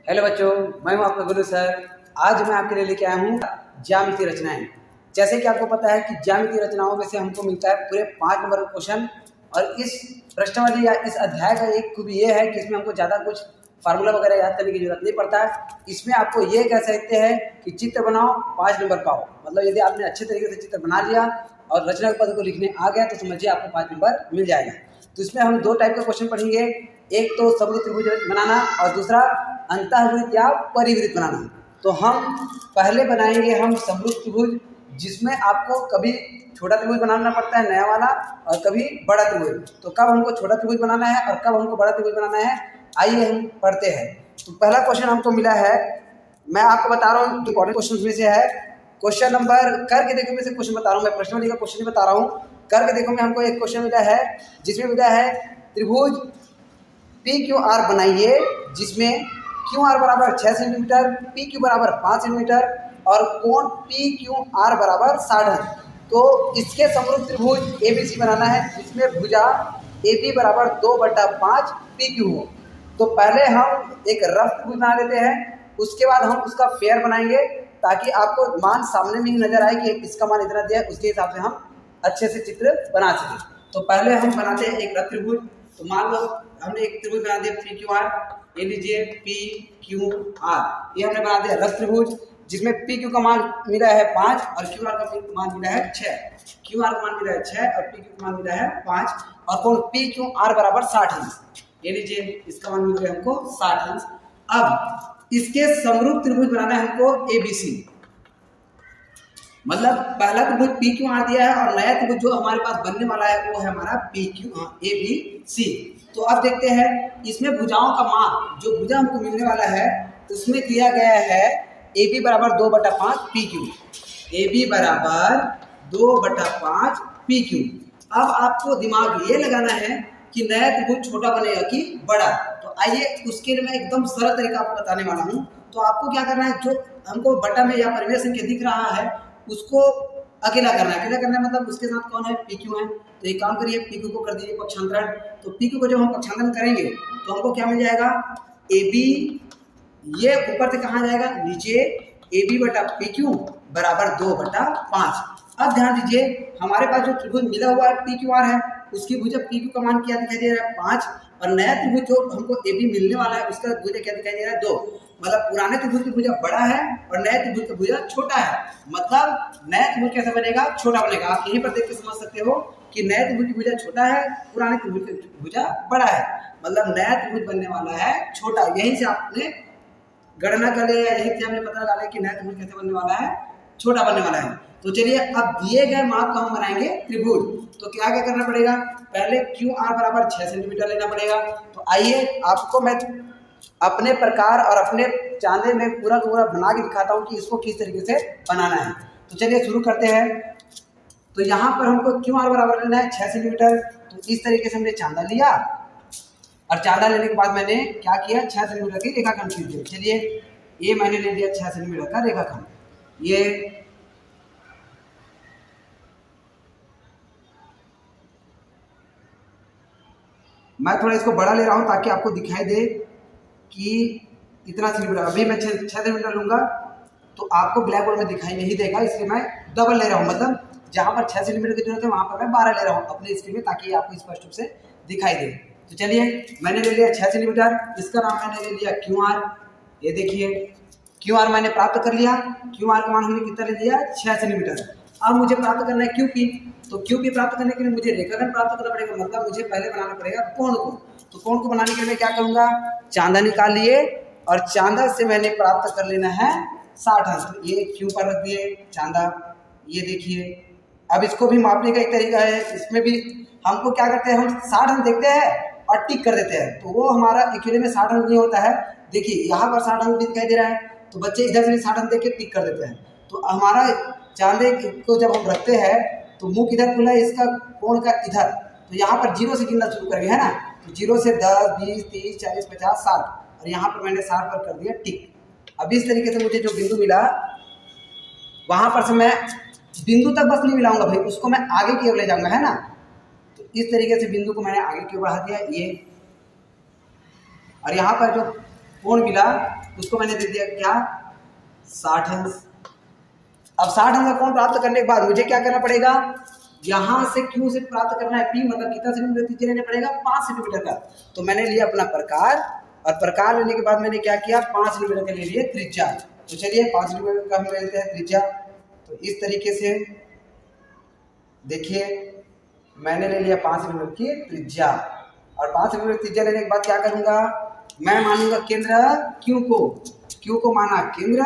Hello बच्चों, मैं हूं आपका गुरु सर। आज मैं आपके लिए लेके आया हूं ज्यामितीय रचनाएं। जैसे कि आपको पता है कि ज्यामितीय रचनाओं में से हमको मिलता है पूरे 5 नंबर का क्वेश्चन। और इस प्रश्नावली या इस अध्याय का एक खूबी ये है कि इसमें हमको ज़्यादा कुछ फार्मूला वगैरह याद करने की जरूरत नहीं पड़ता है। इसमें आपको ये कह सकते हैं कि चित्र बनाओ 5 नंबर पाओ। मतलब यदि आपने अच्छे तरीके से चित्र बना लिया और रचना पद को लिखने आ गया तो समझिए आपको 5 नंबर मिल जाएगा। तो इसमें हम 2 टाइप का क्वेश्चन पढ़ेंगे, एक तो समरूप त्रिभुज बनाना और दूसरा अंतःवृत्त या परिवृत्त बनाना। तो हम पहले बनाएंगे हम समरूप त्रिभुज, जिसमें आपको कभी छोटा त्रिभुज बनाना पड़ता है नया वाला और कभी बड़ा त्रिभुज। तो कब हमको छोटा त्रिभुज बनाना है और कब हमको बड़ा त्रिभुज बनाना है, आइए हम पढ़ते हैं। तो पहला क्वेश्चन हमको मिला है, मैं आपको बता रहा हूँ इंपॉर्टेंट क्वेश्चन में से है। क्वेश्चन नंबर करके देखो में से क्वेश्चन बता रहा हूँ, मैं प्रश्नावली का क्वेश्चन बता रहा हूँ। करके देखो में हमको एक क्वेश्चन मिला है जिसमें मिला है त्रिभुज PQR बनाइए, जिसमें QR बराबर 6 सेंटीमीटर, PQ बराबर 5 सेंटीमीटर और कोण PQR बराबर 60 है। तो इसके समरूप त्रिभुज ABC बनाना है, जिसमें भुजा AB बराबर 2/5 PQ हो। तो पहले हम एक रफ त्रिभुज बना लेते हैं, उसके बाद हम उसका फेयर बनाएंगे ताकि आपको मान सामने में ही नजर आए कि इसका मान इतना दिया है, उसके हिसाब से हम अच्छे से चित्र बना सकें। तो पहले हम बनाते हैं एक रफ त्रिभुज। तो मान लो हमने एक त्रिभुज बना दिया PQR, ये लीजिए PQR, ये हमने बना दिया रफ त्रिभुज, जिसमें PQ का मान मिला है 5 और QR का मान मिला है 6। QR का मान मिला है 6 और PQ का मान मिला है 5 और कोण PQR बराबर 60 अंश। ये लीजिए इसका मान मिल गया हमको 60 अंश। अब इसके समरूप त्रिभुज बनाना है हमको ABC। मतलब पहला त्रिभुज PQR दिया है और नया त्रिभुज जो हमारे पास बनने वाला है वो है हमारा ABC। तो अब देखते हैं इसमें भुजाओं का माप, जो भुजा हमको मिलने वाला है उसमें दिया गया है AB बराबर 2/5 PQ। AB बराबर 2/5 PQ। अब आपको दिमाग ये लगाना है कि नया त्रिभुज छोटा बनेगा कि बड़ा। तो आइए उसके लिए मैं एकदम सरल तरीका आपको बताने वाला हूँ। तो आपको क्या करना है, जो हमको बटा में या परिमेय संख्या दिख रहा है उसको अकेला करना है। अकेला करना है मतलब उसके साथ कौन है, PQ है। तो एक काम करिए, PQ को कर दीजिए पक्षांतरण। तो PQ को जब हम पक्षांतरण करेंगे तो हमको क्या मिल जाएगा, AB ये ऊपर से कहाँ जाएगा, नीचे AB/PQ बराबर 2/5। अब ध्यान दीजिए हमारे पास जो त्रिभुज मिला हुआ है PQR है, उसकी भुजा PQ का मान क्या दिखाई दे रहा है 5 और नया त्रिभुज जो हमको AB मिलने वाला है उसका भुजा क्या दिखाई दे रहा है 2। मतलब पुराने त्रिभुज की भुजा बड़ा है और नए त्रिभुज का भुजा छोटा है। मतलब नया त्रिभुज कैसा बनेगा, छोटा बनेगा। आप यहीं पर देख के समझ सकते हो कि नए त्रिभुज की भुजा छोटा है, पुराने त्रिभुज की भुजा बड़ा है। मतलब नया त्रिभुज बनने वाला है छोटा। यहीं से आपने गणना कर लिया, यहीं से हमने पता लगा लिया कि नया त्रिभुज कैसे बनने वाला है, छोटा बनने वाला है। तो चलिए अब दिए गए माप का हम बनाएंगे त्रिभुज। तो क्या क्या करना पड़ेगा, पहले QR बराबर 6 सेंटीमीटर लेना पड़ेगा। तो आइए आपको मैं अपने प्रकार और अपने चांदे में पूरा बना के दिखाता हूँ कि इसको किस तरीके से बनाना है। तो चलिए शुरू करते हैं। तो यहाँ पर हमको QR बराबर लेना है 6 सेंटीमीटर। तो इस तरीके से हमने चांदा लिया और चांदा लेने के बाद मैंने क्या किया, 6 सेंटीमीटर की रेखाखंड खींच दिया। चलिए ये मैंने ले लिया 6 सेंटीमीटर का रेखाखंड। ये मैं थोड़ा इसको बड़ा ले रहा हूँ ताकि आपको दिखाई दे कि इतना सेंटीमीटर। अभी मैं 6 सेंटीमीटर लूँगा तो आपको ब्लैक बोर्ड में दिखाई नहीं देगा, इसलिए मैं डबल ले रहा हूँ। मतलब जहाँ पर 6 सेंटीमीटर की जरूरत है वहाँ पर मैं 12 ले रहा हूँ अपने स्क्रीन में, ताकि आपको स्पष्ट रूप से दिखाई दे। तो चलिए मैंने ले लिया 6 सेंटीमीटर, इसका नाम मैंने ले लिया QR। ये देखिए QR मैंने प्राप्त कर लिया। QR का मान हमने कितना ले लिया, 6 सेंटीमीटर। अब मुझे प्राप्त करना है QP। तो QP प्राप्त करने के लिए मुझे रेखाखंड प्राप्त करना पड़ेगा, मतलब मुझे पहले बनाना पड़ेगा कोण को। तो कोण को बनाने के लिए मैं क्या करूँगा, चांदा निकाल लिए और चांदा से मैंने प्राप्त कर लेना है 60 अंश। ये Q पर रख दिए चांदा, ये देखिए। अब इसको भी मापने का एक तरीका है, इसमें भी हमको क्या करते हैं, हम 60 अंश देखते हैं और टिक कर देते हैं। तो वो हमारा एक्चुअली में 60 अंश नहीं होता है। देखिए यहाँ पर 60 अंश दिखाई दे रहा है, तो बच्चे इधर से 60 अंश देख के टिक कर देते हैं। तो हमारा चांदे को जब हम रखते हैं तो मुख इधर खुला है, इसका कोण का इधर। तो यहाँ पर 0 से गिनना शुरू करेंगे, है ना। तो 0 से 10, 20, 30, 40, 50, 60 और यहाँ पर मैंने 60 पर कर दिया टिक। अब इस तरीके से मुझे जो बिंदु मिला वहाँ पर से मैं बिंदु तक बस नहीं मिलाऊंगा भाई, उसको मैं आगे की ओर ले जाऊंगा, है ना। तो इस तरीके से बिंदु को मैंने आगे की ओर बढ़ा दिया ये। और यहाँ पर जो कोण मिला उसको मैंने दे दिया क्या 60 अंश। अब 60 अंश का कोण प्राप्त करने के बाद मुझे क्या करना पड़ेगा, यहाँ से Q से प्राप्त करना है P, मतलब कितना सेंटीमीटर त्रिज्या लेना पड़ेगा 5 सेंटीमीटर का। तो मैंने लिया अपना प्रकार, और प्रकार लेने के बाद मैंने क्या किया 5 सेंटीमीटर का ले लिया त्रिज्या। तो चलिए 5 सेंटीमीटर का हम ले लेते हैं त्रिज्या। तो इस तरीके से देखिए मैंने ले लिया 5 सेंटीमीटर की त्रिज्या, और 5 सेंटीमीटर त्रिज्या लेने के बाद क्या करूंगा, मैं मानूंगा केंद्र Q को माना केंद्र,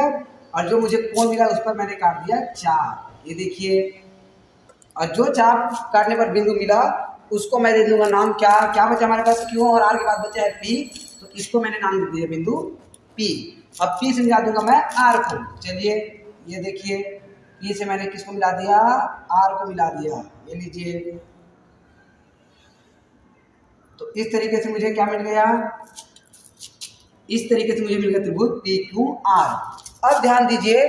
और जो मुझे कोण मिला उस पर मैंने काट दिया 4। ये देखिए, और जो चाप काटने पर बिंदु मिला उसको मैं दे दूंगा नाम क्या बचा हमारे पास Q, और R के बाद बचा है P, तो इसको मैंने नाम दे दिया बिंदु P। अब P से मिला दूंगा मैं R को। चलिए ये देखिए P से मैंने किसको मिला दिया, R को मिला दिया, ये लीजिए। तो इस तरीके से मुझे क्या मिल गया, इस तरीके से मुझे मिल गया त्रिभुज PQR। अब ध्यान दीजिए,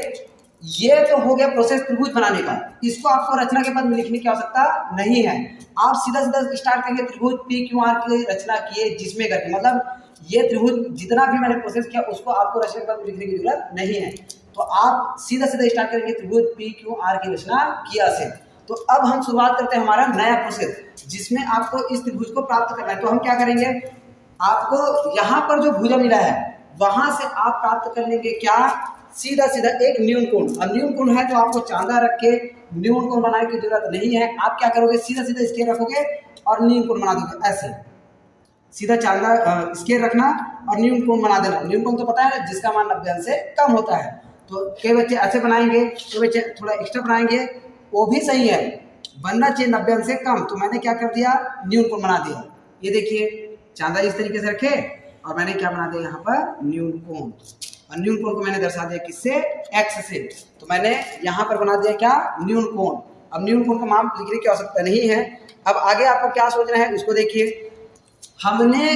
ये तो हो गया प्रोसेस त्रिभुज बनाने का, इसको आपको रचना के पद में लिखने की आवश्यकता नहीं है। आप सीधा स्टार्ट करेंगे त्रिभुज PQR की रचना किए जिसमें करके, मतलब ये त्रिभुज जितना भी मैंने प्रोसेस किया उसको आपको रचना के पद में लिखने की जरूरत नहीं है। तो आप सीधा स्टार्ट करेंगे त्रिभुज PQR की रचना किया से। तो अब हम शुरुआत करते हैं हमारा नया प्रोसेस जिसमें आपको इस त्रिभुज को प्राप्त करना है। तो हम क्या करेंगे, आपको यहाँ पर जो भुजा मिला है वहां से आप प्राप्त कर लेंगे क्या, सीधा एक न्यून कोण। अब न्यून कोण है तो आपको चांदा रख के न्यून कोण बनाने की जरूरत नहीं है। आप क्या करोगे, सीधा स्केल रखोगे और न्यून कोण बना दोगे। ऐसे सीधा चांदा स्केल रखना और न्यून कोण बना देना। न्यून कोण तो पता है ना, जिसका मान 90 अंश से कम होता है। तो कई बच्चे ऐसे बनाएंगे, कई बच्चे थोड़ा एक्स्ट्रा बनाएंगे, वो भी सही है, बनना चाहिए 90 अंश से कम। तो मैंने क्या कर दिया, न्यून कोण बना दिया। ये देखिए चांदा इस तरीके से रखे और मैंने क्या बना दिया यहाँ पर न्यून कोण, और न्यून कोण को मैंने दर्शा दिया किससे, x से। तो मैंने यहाँ पर बना दिया क्या, न्यून कोण। अब न्यून कोण का मान लिखने की आवश्यकता नहीं है। अब आगे आपको क्या सोचना है उसको देखिए। हमने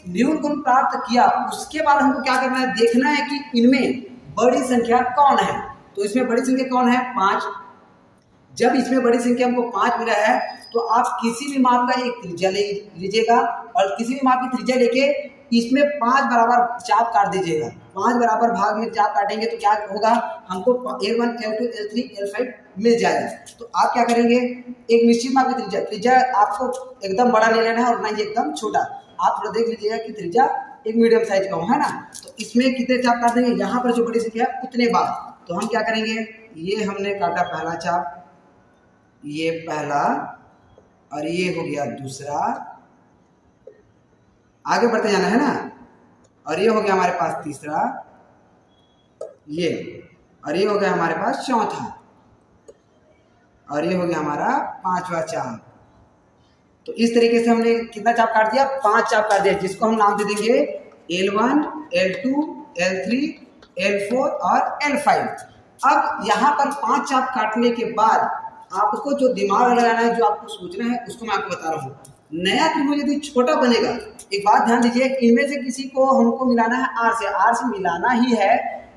न्यून कोण प्राप्त किया, उसके बाद हमको क्या करना है, देखना है कि इनमें बड़ी संख्या कौन है। तो इसमें बड़ी संख्या कौन है, 5। जब इसमें बड़ी संख्या हमको 5 मिला है तो आप किसी भी माप का एक त्रिज्या ले लीजिएगा, और किसी भी माप की त्रिज्या लेके इसमें 5 बराबर चाप काट दीजिएगा। 5 बराबर भाग में चाप काटेंगे तो क्या होगा, हमको L1 L2 L3 L5 मिल जाएगा। तो आप क्या करेंगे, एक निश्चित माप की त्रिज्या आपको एकदम बड़ा नहीं लेना है और ना ही एकदम छोटा। आप थोड़ा देख लीजिएगा कि त्रिज्या एक मीडियम साइज का हो, है ना। तो इसमें कितने चाप काट देंगे, यहाँ पर जो बड़ी संख्या है उतने बार। तो हम क्या करेंगे, ये हमने काटा पहला चाप, ये पहला, और ये हो गया दूसरा, आगे बढ़ते जाना है ना। और ये हो गया हमारे पास तीसरा, ये, और ये हो गया हमारे पास चौथा, और ये हो गया हमारा 5वां चाप। तो इस तरीके से हमने कितना चाप काट दिया, 5 चाप काट दिया, जिसको हम नाम दे देंगे L1 L2 L3 L4 और L5। अब यहाँ पर 5 चाप काटने के बाद आपको जो दिमाग लगाना है, जो आपको सोचना है, उसको मैं आपको बता रहा हूँ। नया त्रिभुज यदि छोटा बनेगा, एक बात ध्यान दीजिए, इनमें से किसी को हमको मिलाना है R से मिलाना ही है।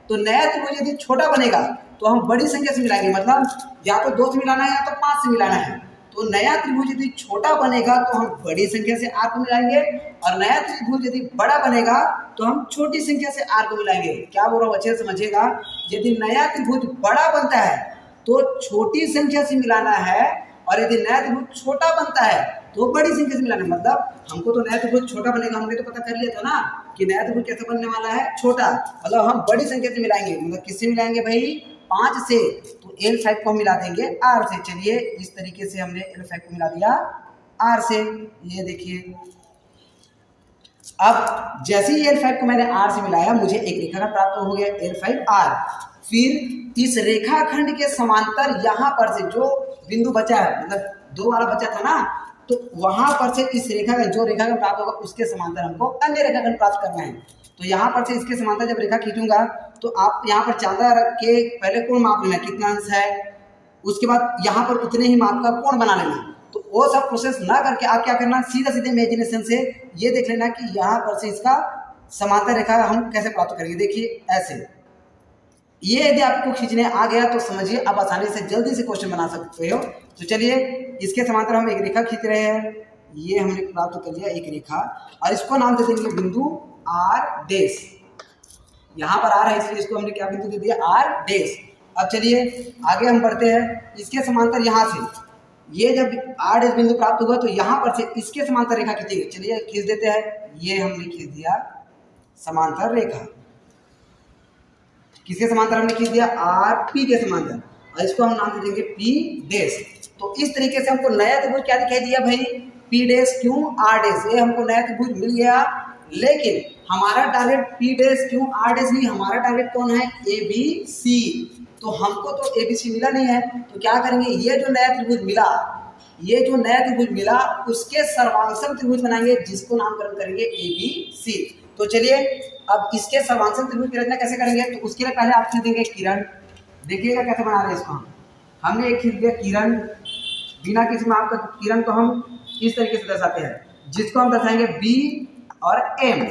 तो नया त्रिभुज यदि छोटा बनेगा तो हम बड़ी संख्या से मिलाएंगे, मतलब या तो 2 से मिलाना है या तो 5 से मिलाना है। तो नया त्रिभुज यदि छोटा बनेगा तो हम बड़ी संख्या से R को मिलाएंगे, और नया त्रिभुज यदि बड़ा बनेगा तो हम छोटी संख्या से R को मिलाएंगे। क्या बोल रहा हूँ, अच्छे से समझिएगा। यदि नया त्रिभुज बड़ा बनता है तो छोटी संख्या से मिलाना है, और यदि नया त्रिभुज छोटा बनता है तो बड़ी संख्या से मिलाना है। मतलब हमको तो नया त्रिभुज छोटा बनेगा, हमने तो पता कर लिया था ना कि नया त्रिभुज कैसे बनने वाला है, छोटा। मतलब हम बड़ी संख्या से मिलाएंगे, मतलब किससे मिलाएंगे भाई, 5 से। तो L5 को हम मिला देंगे R से। चलिए इस तरीके से हमने L5 को मिला दिया R से। ये देखिए, अब जैसे ही L5 को मैंने R से मिलाया, मुझे एक रेखाखंड प्राप्त हो गया L5R। फिर इस रेखाखंड के समांतर यहाँ पर से जो बिंदु बचा है, मतलब 2 वाला बचा था ना, तो वहां पर से इस रेखाखंड, जो रेखाखंड प्राप्त होगा उसके समांतर हमको अन्य रेखाखंड प्राप्त करना है। तो यहाँ पर से इसके समांतर जब रेखा खींचूंगा तो आप यहाँ पर चांदा रख के पहले कोण माप लेना कितना अंश है, उसके बाद यहाँ पर उतने ही माप का कोण बना लेना। तो वो सब प्रोसेस ना करके आप क्या करना, सीधे इमेजिनेशन से ये देख लेना कि यहाँ पर से इसका समांतर रेखा हम कैसे प्राप्त करेंगे। देखिए ऐसे, ये यदि आपको खींचने आ गया तो समझिए आप आसानी से जल्दी से क्वेश्चन बना सकते हो। तो चलिए इसके समांतर हम एक रेखा खींच रहे हैं, ये हमने प्राप्त कर लिया एक रेखा, और इसको नाम दे देंगे बिंदु R डैश। यहाँ पर आर है इसलिए इसको हमने क्या बिंदु दे दिया, आर डैश। अब चलिए आगे हम बढ़ते हैं। इसके समांतर यहाँ से ये जब आर डैश बिंदु प्राप्त हुआ तो यहाँ पर से इसके समांतर रेखा खींचेंगे। चलिए खींच देते हैं, ये हमने खींच दिया समांतर रेखा। किसके समांतर हमने खींच दिया, आर पी के समांतर, और इसको हम नाम दे देंगे पी डैश। तो इस तरीके से हमको नया त्रिभुज क्या दिखाई दिया भाई, P dash Q R dash, ये हमको नया त्रिभुज मिल गया। लेकिन हमारा target P dash Q R dash नहीं, हमारा टारगेट कौन है, ए बी सी। तो हमको तो ए बी सी मिला नहीं है, तो क्या करेंगे, ये जो नया त्रिभुज मिला, ये जो नया त्रिभुज मिला उसके सर्वांशक त्रिभुज बनाएंगे जिसको नामकरण करेंगे ए बी सी। तो चलिए अब इसके सर्वांशक त्रिभुज की रचना कैसे करेंगे, तो उसके लिए पहले आप खींच देंगे किरण। देखिएगा कैसे बना रहे हैं इसको। हमने एक खींच दिया किरण, बिना किसी में आपका किरण को हम इस तरीके से दर्शाते हैं, जिसको हम दर्शाएंगे बी और एम।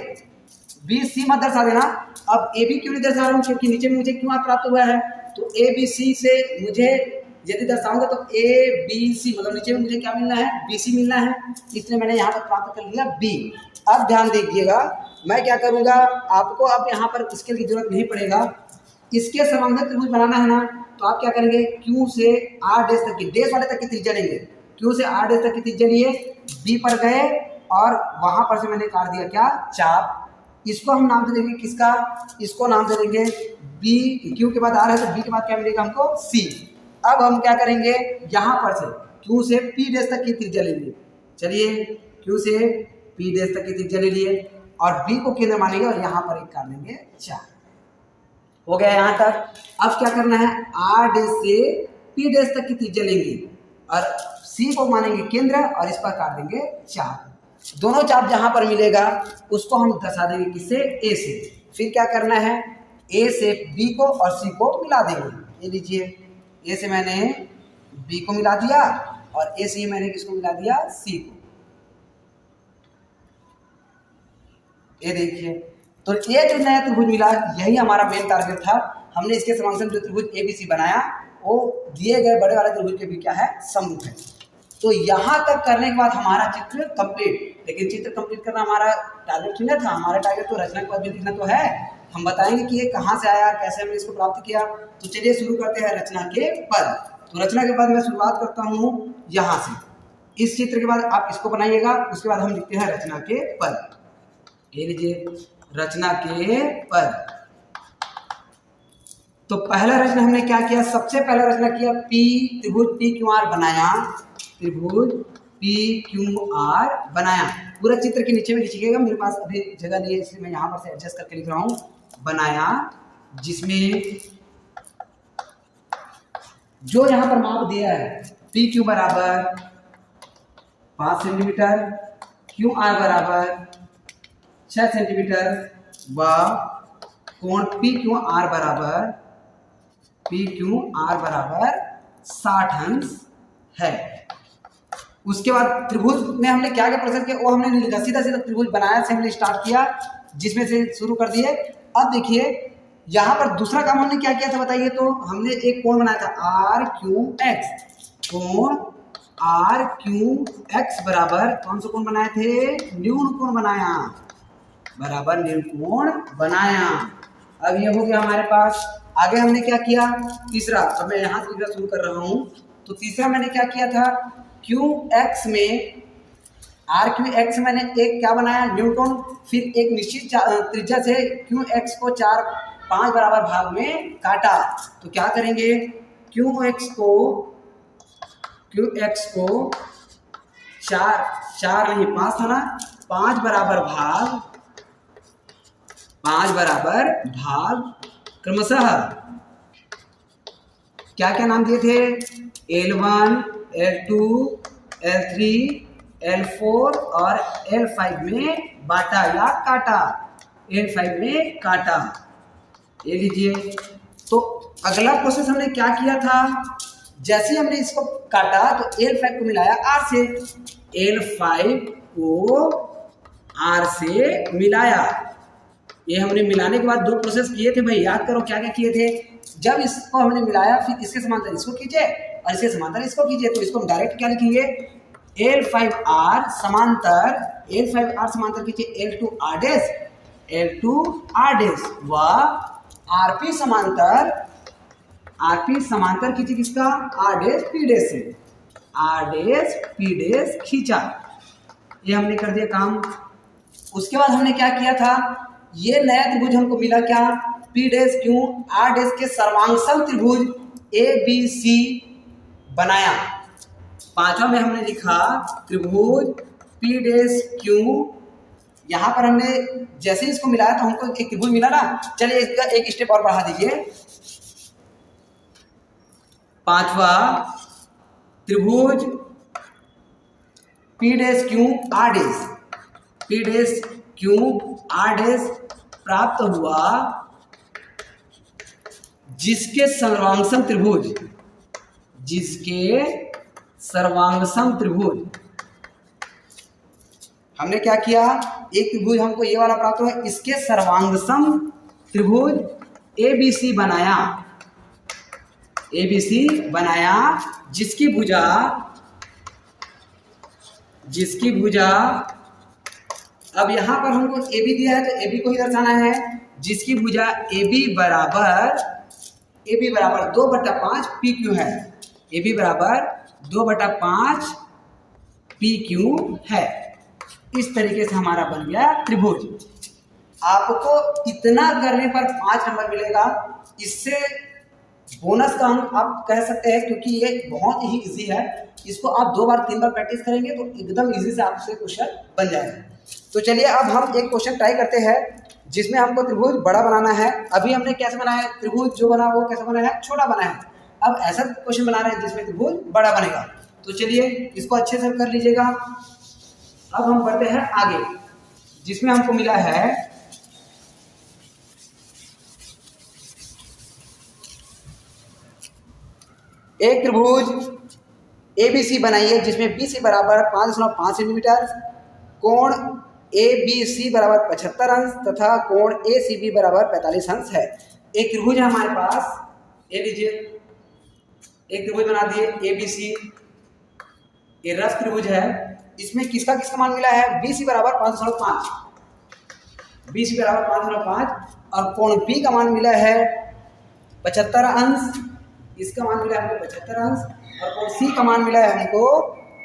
बी सी मत दर्शा देना। अब ए बी क्यों नहीं दर्शा रहा हूँ, क्योंकि नीचे में मुझे क्यों आर प्राप्त हुआ है। तो ए बी सी से मुझे यदि दर्शाऊंगा तो ए बी सी मतलब नीचे में मुझे क्या मिलना है, बी सी मिलना है, इसलिए मैंने यहाँ पर प्राप्त कर लिया बी। अब ध्यान दीजिएगा, मैं क्या करूँगा, आपको अब यहाँ पर स्केल की जरूरत नहीं पड़ेगा। इसके सर्वांशक त्रिभुज बनाना है ना, तो आप क्या करेंगे, क्यू से आर डैश तक की, डैश वाले तक की त्रिज्या लेंगे। क्यू से आर डैश तक की त्रिज्या लिए, बी पर गए और वहां पर से मैंने काट दिया क्या, चाप। इसको हम नाम दे देंगे किसका, इसको नाम दे देंगे बी। क्यू के बाद आर है तो बी के बाद क्या मिलेगा हमको, सी। अब हम क्या करेंगे, यहाँ पर से क्यू से पी डैश तक की त्रिज्या ले लिए। चलिए क्यू से पी डैश तक की त्रिज्या ले लिए और बी को केंद्र मानेंगे और यहाँ पर एक काट देंगे, चार। हो गया यहाँ तक। अब क्या करना है, आर डैश से पी डैश तक की त्रिज्या लेंगे और सी को मानेंगे केंद्र और इस पर काट देंगे चाप। दोनों चाप जहां पर मिलेगा उसको हम दर्शा देंगे किससे, ए से। फिर क्या करना है, ए से बी को और सी को मिला देंगे। ये लीजिए, ए से मैंने बी को मिला दिया और ए से मैंने किसको मिला दिया, सी को। ये देखिए, तो ये जो नया त्रिभुज मिला यही हमारा मेन टारगेट था। हमने इसके समांतर जो त्रिभुज एबीसी बनाया वो दिए गए बड़े वाले त्रिभुज के भी क्या है, सम्मुख है। तो यहाँ तक करने के बाद हमारा चित्र कंप्लीट। लेकिन चित्र कंप्लीट करना हमारा टारगेट ही ना था, हमारा टारगेट तो रचना के पद भी लिखना तो है। हम बताएंगे कि ये कहाँ से आया, कैसे हमने इसको प्राप्त किया। तो चलिए शुरू करते हैं रचना के पद। तो रचना के पद मैं शुरुआत करता हूँ यहाँ से। इस चित्र के बाद आप इसको बनाइएगा, उसके बाद हम लिखते हैं रचना के पद। ये लीजिए, रचना के पद। तो पहला रचना हमने क्या किया, सबसे पहला रचना किया पी त्रिभुज पी क्यू आर बनाया, त्रिभुज पी क्यू आर बनाया। पूरा चित्र के नीचे में लिखिएगा, मेरे पास अभी जगह नहीं है इसलिए मैं यहाँ पर से एडजस्ट करके लिख रहा हूँ। बनाया, जिसमें जो यहाँ पर माप दिया है पी क्यू बराबर 5 सेंटीमीटर, क्यू आर बराबर 6 सेंटीमीटर व कोण पी क्यू आर बराबर 60 अंश है। उसके बाद त्रिभुज में हमने क्या क्या प्रोसेस किया वो हमने नहीं लिखा, सीधा सीधा त्रिभुज बनाया से हमने स्टार्ट किया, जिसमें से शुरू कर दिए। अब देखिए यहाँ पर दूसरा काम हमने क्या किया था बताइए। तो हमने एक कोण बनाया था आर क्यू एक्स, कोण आर क्यू एक्स बराबर कौन सा कोण बनाए थे, न्यून कोण बनाया, बराबर न्यून कोण बनाया। अब ये हो गया हमारे पास। आगे हमने क्या किया, तीसरा, अब मैं यहाँ तीसरा शुरू कर रहा हूँ। तो तीसरा मैंने क्या किया था, क्यू एक्स में आर क्यू एक्स मैंने एक क्या बनाया, न्यूटन। फिर एक निश्चित त्रिज्या से क्यू एक्स को 5 बराबर भाग में काटा। तो क्या करेंगे, क्यू एक्स को 4 नहीं 5 था ना, 5 बराबर भाग क्रमशः क्या क्या नाम दिए थे, L1, L2, L3, L4 और L5 में बांटा या काटा, L5 में काटा। ये लीजिए। तो अगला प्रोसेस हमने क्या किया था, जैसे ही हमने इसको काटा तो L5 को मिलाया R से, L5 को R से मिलाया। ये हमने मिलाने के बाद 2 प्रोसेस किए थे भाई, याद करो क्या क्या किए थे। जब इसको हमने मिलाया फिर इसके समांतर इसको कीजिए और इसके समांतर इसको कीजिए। तो इसको हम डायरेक्ट क्या लिखेंगे, L5R समांतर कीजिए L2R dash L2 R dash व RP समांतर खींचे किसका, R डैश P डैश से, R डैश P डैश खींचा। ये हमने कर दिया काम। उसके बाद हमने क्या किया था, ये नया त्रिभुज हमको मिला क्या, P dash Q R dash के सर्वांगसम त्रिभुज ABC बनाया। पांचवा में हमने लिखा त्रिभुज P डैश Q, यहाँ पर हमने जैसे इसको मिलाया तो हमको एक त्रिभुज मिला ना। चलिए इसका एक स्टेप और बढ़ा दीजिए। पांचवा त्रिभुज P dash Q R dash, P dash Q R dash प्राप्त हुआ जिसके सर्वांगसम त्रिभुज, जिसके सर्वांगसम त्रिभुज, हमने क्या किया, एक त्रिभुज हमको ये वाला प्राप्त हुआ, इसके सर्वांगसम त्रिभुज ABC बनाया, ABC बनाया जिसकी भुजा, अब यहां पर हमको AB दिया है तो AB को ही दर्शाना है, जिसकी भुजा AB बराबर 2/5 PQ है, AB बराबर 2/5 PQ है। इस तरीके से हमारा बन गया त्रिभुज। आपको इतना करने पर 5 नंबर मिलेगा। इससे बोनस का अंक आप कह सकते हैं, क्योंकि ये बहुत ही इजी है। इसको आप 2 बार 3 बार प्रैक्टिस करेंगे तो एकदम इजी से आपसे क्वेश्चन बन जाएगा। तो चलिए अब हम एक क्वेश्चन ट्राई करते हैं जिसमें हमको त्रिभुज बड़ा बनाना है। अभी हमने कैसे बनाया है, त्रिभुज जो बना वो कैसे बना है, छोटा बना है। अब ऐसा क्वेश्चन बना रहे हैं जिसमें त्रिभुज बड़ा बनेगा। तो चलिए इसको अच्छे से कर लीजिएगा। अब हम बढ़ते हैं आगे, जिसमें हमको मिला है एक त्रिभुज ABC बनाइए जिसमें BC बराबर 5.5 सेंटीमीटर, कोण ABC बराबर 75 अंश तथा कोण ACB बराबर 45 अंश है। एक त्रिभुज है हमारे पास, ये लीजिए एक त्रिभुज बना दिए ABC, ये रफ त्रिभुज है। इसमें किसका किसका मान मिला है, BC बराबर 5.5, BC बराबर 5.5 और कोण B का मान मिला है 75 अंश, इसका मान मिला है हमको 75 अंश और कोण C का मान मिला है हमको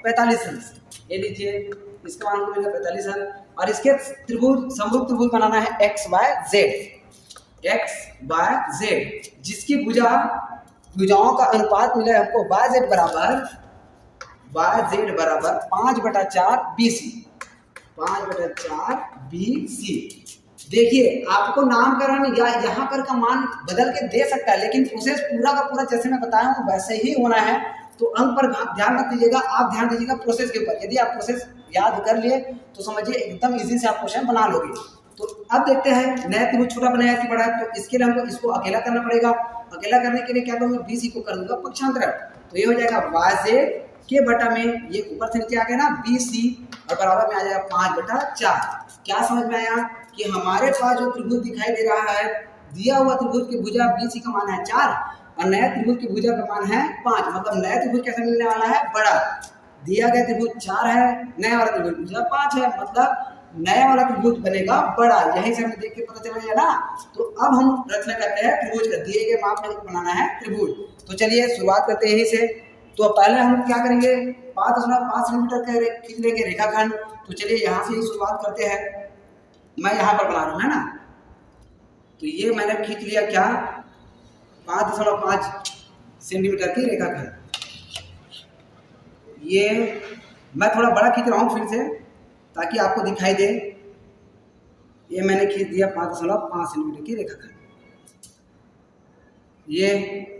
45 अंश। ये लीजिए इसका मान हमको मिला 45 अंश और इसके त्रिभुज समरूप त्रिभुज बनाना है XYZ, जिसकी भुजाओं का अनुपात मिला है हमको YZ बराबर 5/4 BC, 5/4 BC। देखिए आपको नामकरण या यहाँ पर का मान बदल के दे सकता है, लेकिन प्रोसेस पूरा का पूरा जैसे मैं बताया हूँ वैसे ही होना है। तो अंक पर ध्यान मत दीजिएगा, आप ध्यान दीजिएगा प्रोसेस के ऊपर। यदि आप प्रोसेस याद कर लिए तो समझिए एकदम इजी से आप क्वेश्चन बना लोगे। तो अब देखते हैं नया त्रिभुज छोटा बनाया कि बड़ा है। तो इसके लिए हमको इसको अकेला करना पड़ेगा। अकेला करने के लिए क्या करूँगा, BC को कर दूंगा पक्षांतरण, तो ये हो जाएगा YZ के बटा में, ये ऊपर से नीचे आ गया ना BC और बराबर में आ जाएगा 5/4। क्या समझ में आया कि हमारे पास जो त्रिभुज दिखाई दे रहा है, दिया हुआ त्रिभुज की भुजा BC का मान है 4 और नया त्रिभुज की भुजा का मान है 5। मतलब नया त्रिभुज कैसे मिलने वाला है, बड़ा। दिया गया त्रिभुज 4 है, नया वाला त्रिभुज भुजा 5 है, मतलब नया वाला त्रिभुज बनेगा बड़ा। यहीं से हमें देख के पता चला ना। तो अब हम रचना करते हैं त्रिभुज का, दिए गए माप में बनाना है त्रिभुज। तो चलिए शुरुआत करते हैं यहीं से। तो पहले हम क्या करेंगे, 5.5 सेंटीमीटर का खींच लेंगे रेखाखंड। तो चलिए यहाँ से ही शुरुआत करते हैं। मैं यहाँ पर बना रहा हूँ है ना, तो ये मैंने खींच लिया क्या, 5.5 सेंटीमीटर की रेखाखंड। ये मैं थोड़ा बड़ा खींच रहा हूँ फिर से ताकि आपको दिखाई दे। ये मैंने खींच दिया 5.5 सेंटीमीटर की रेखाखंड। ये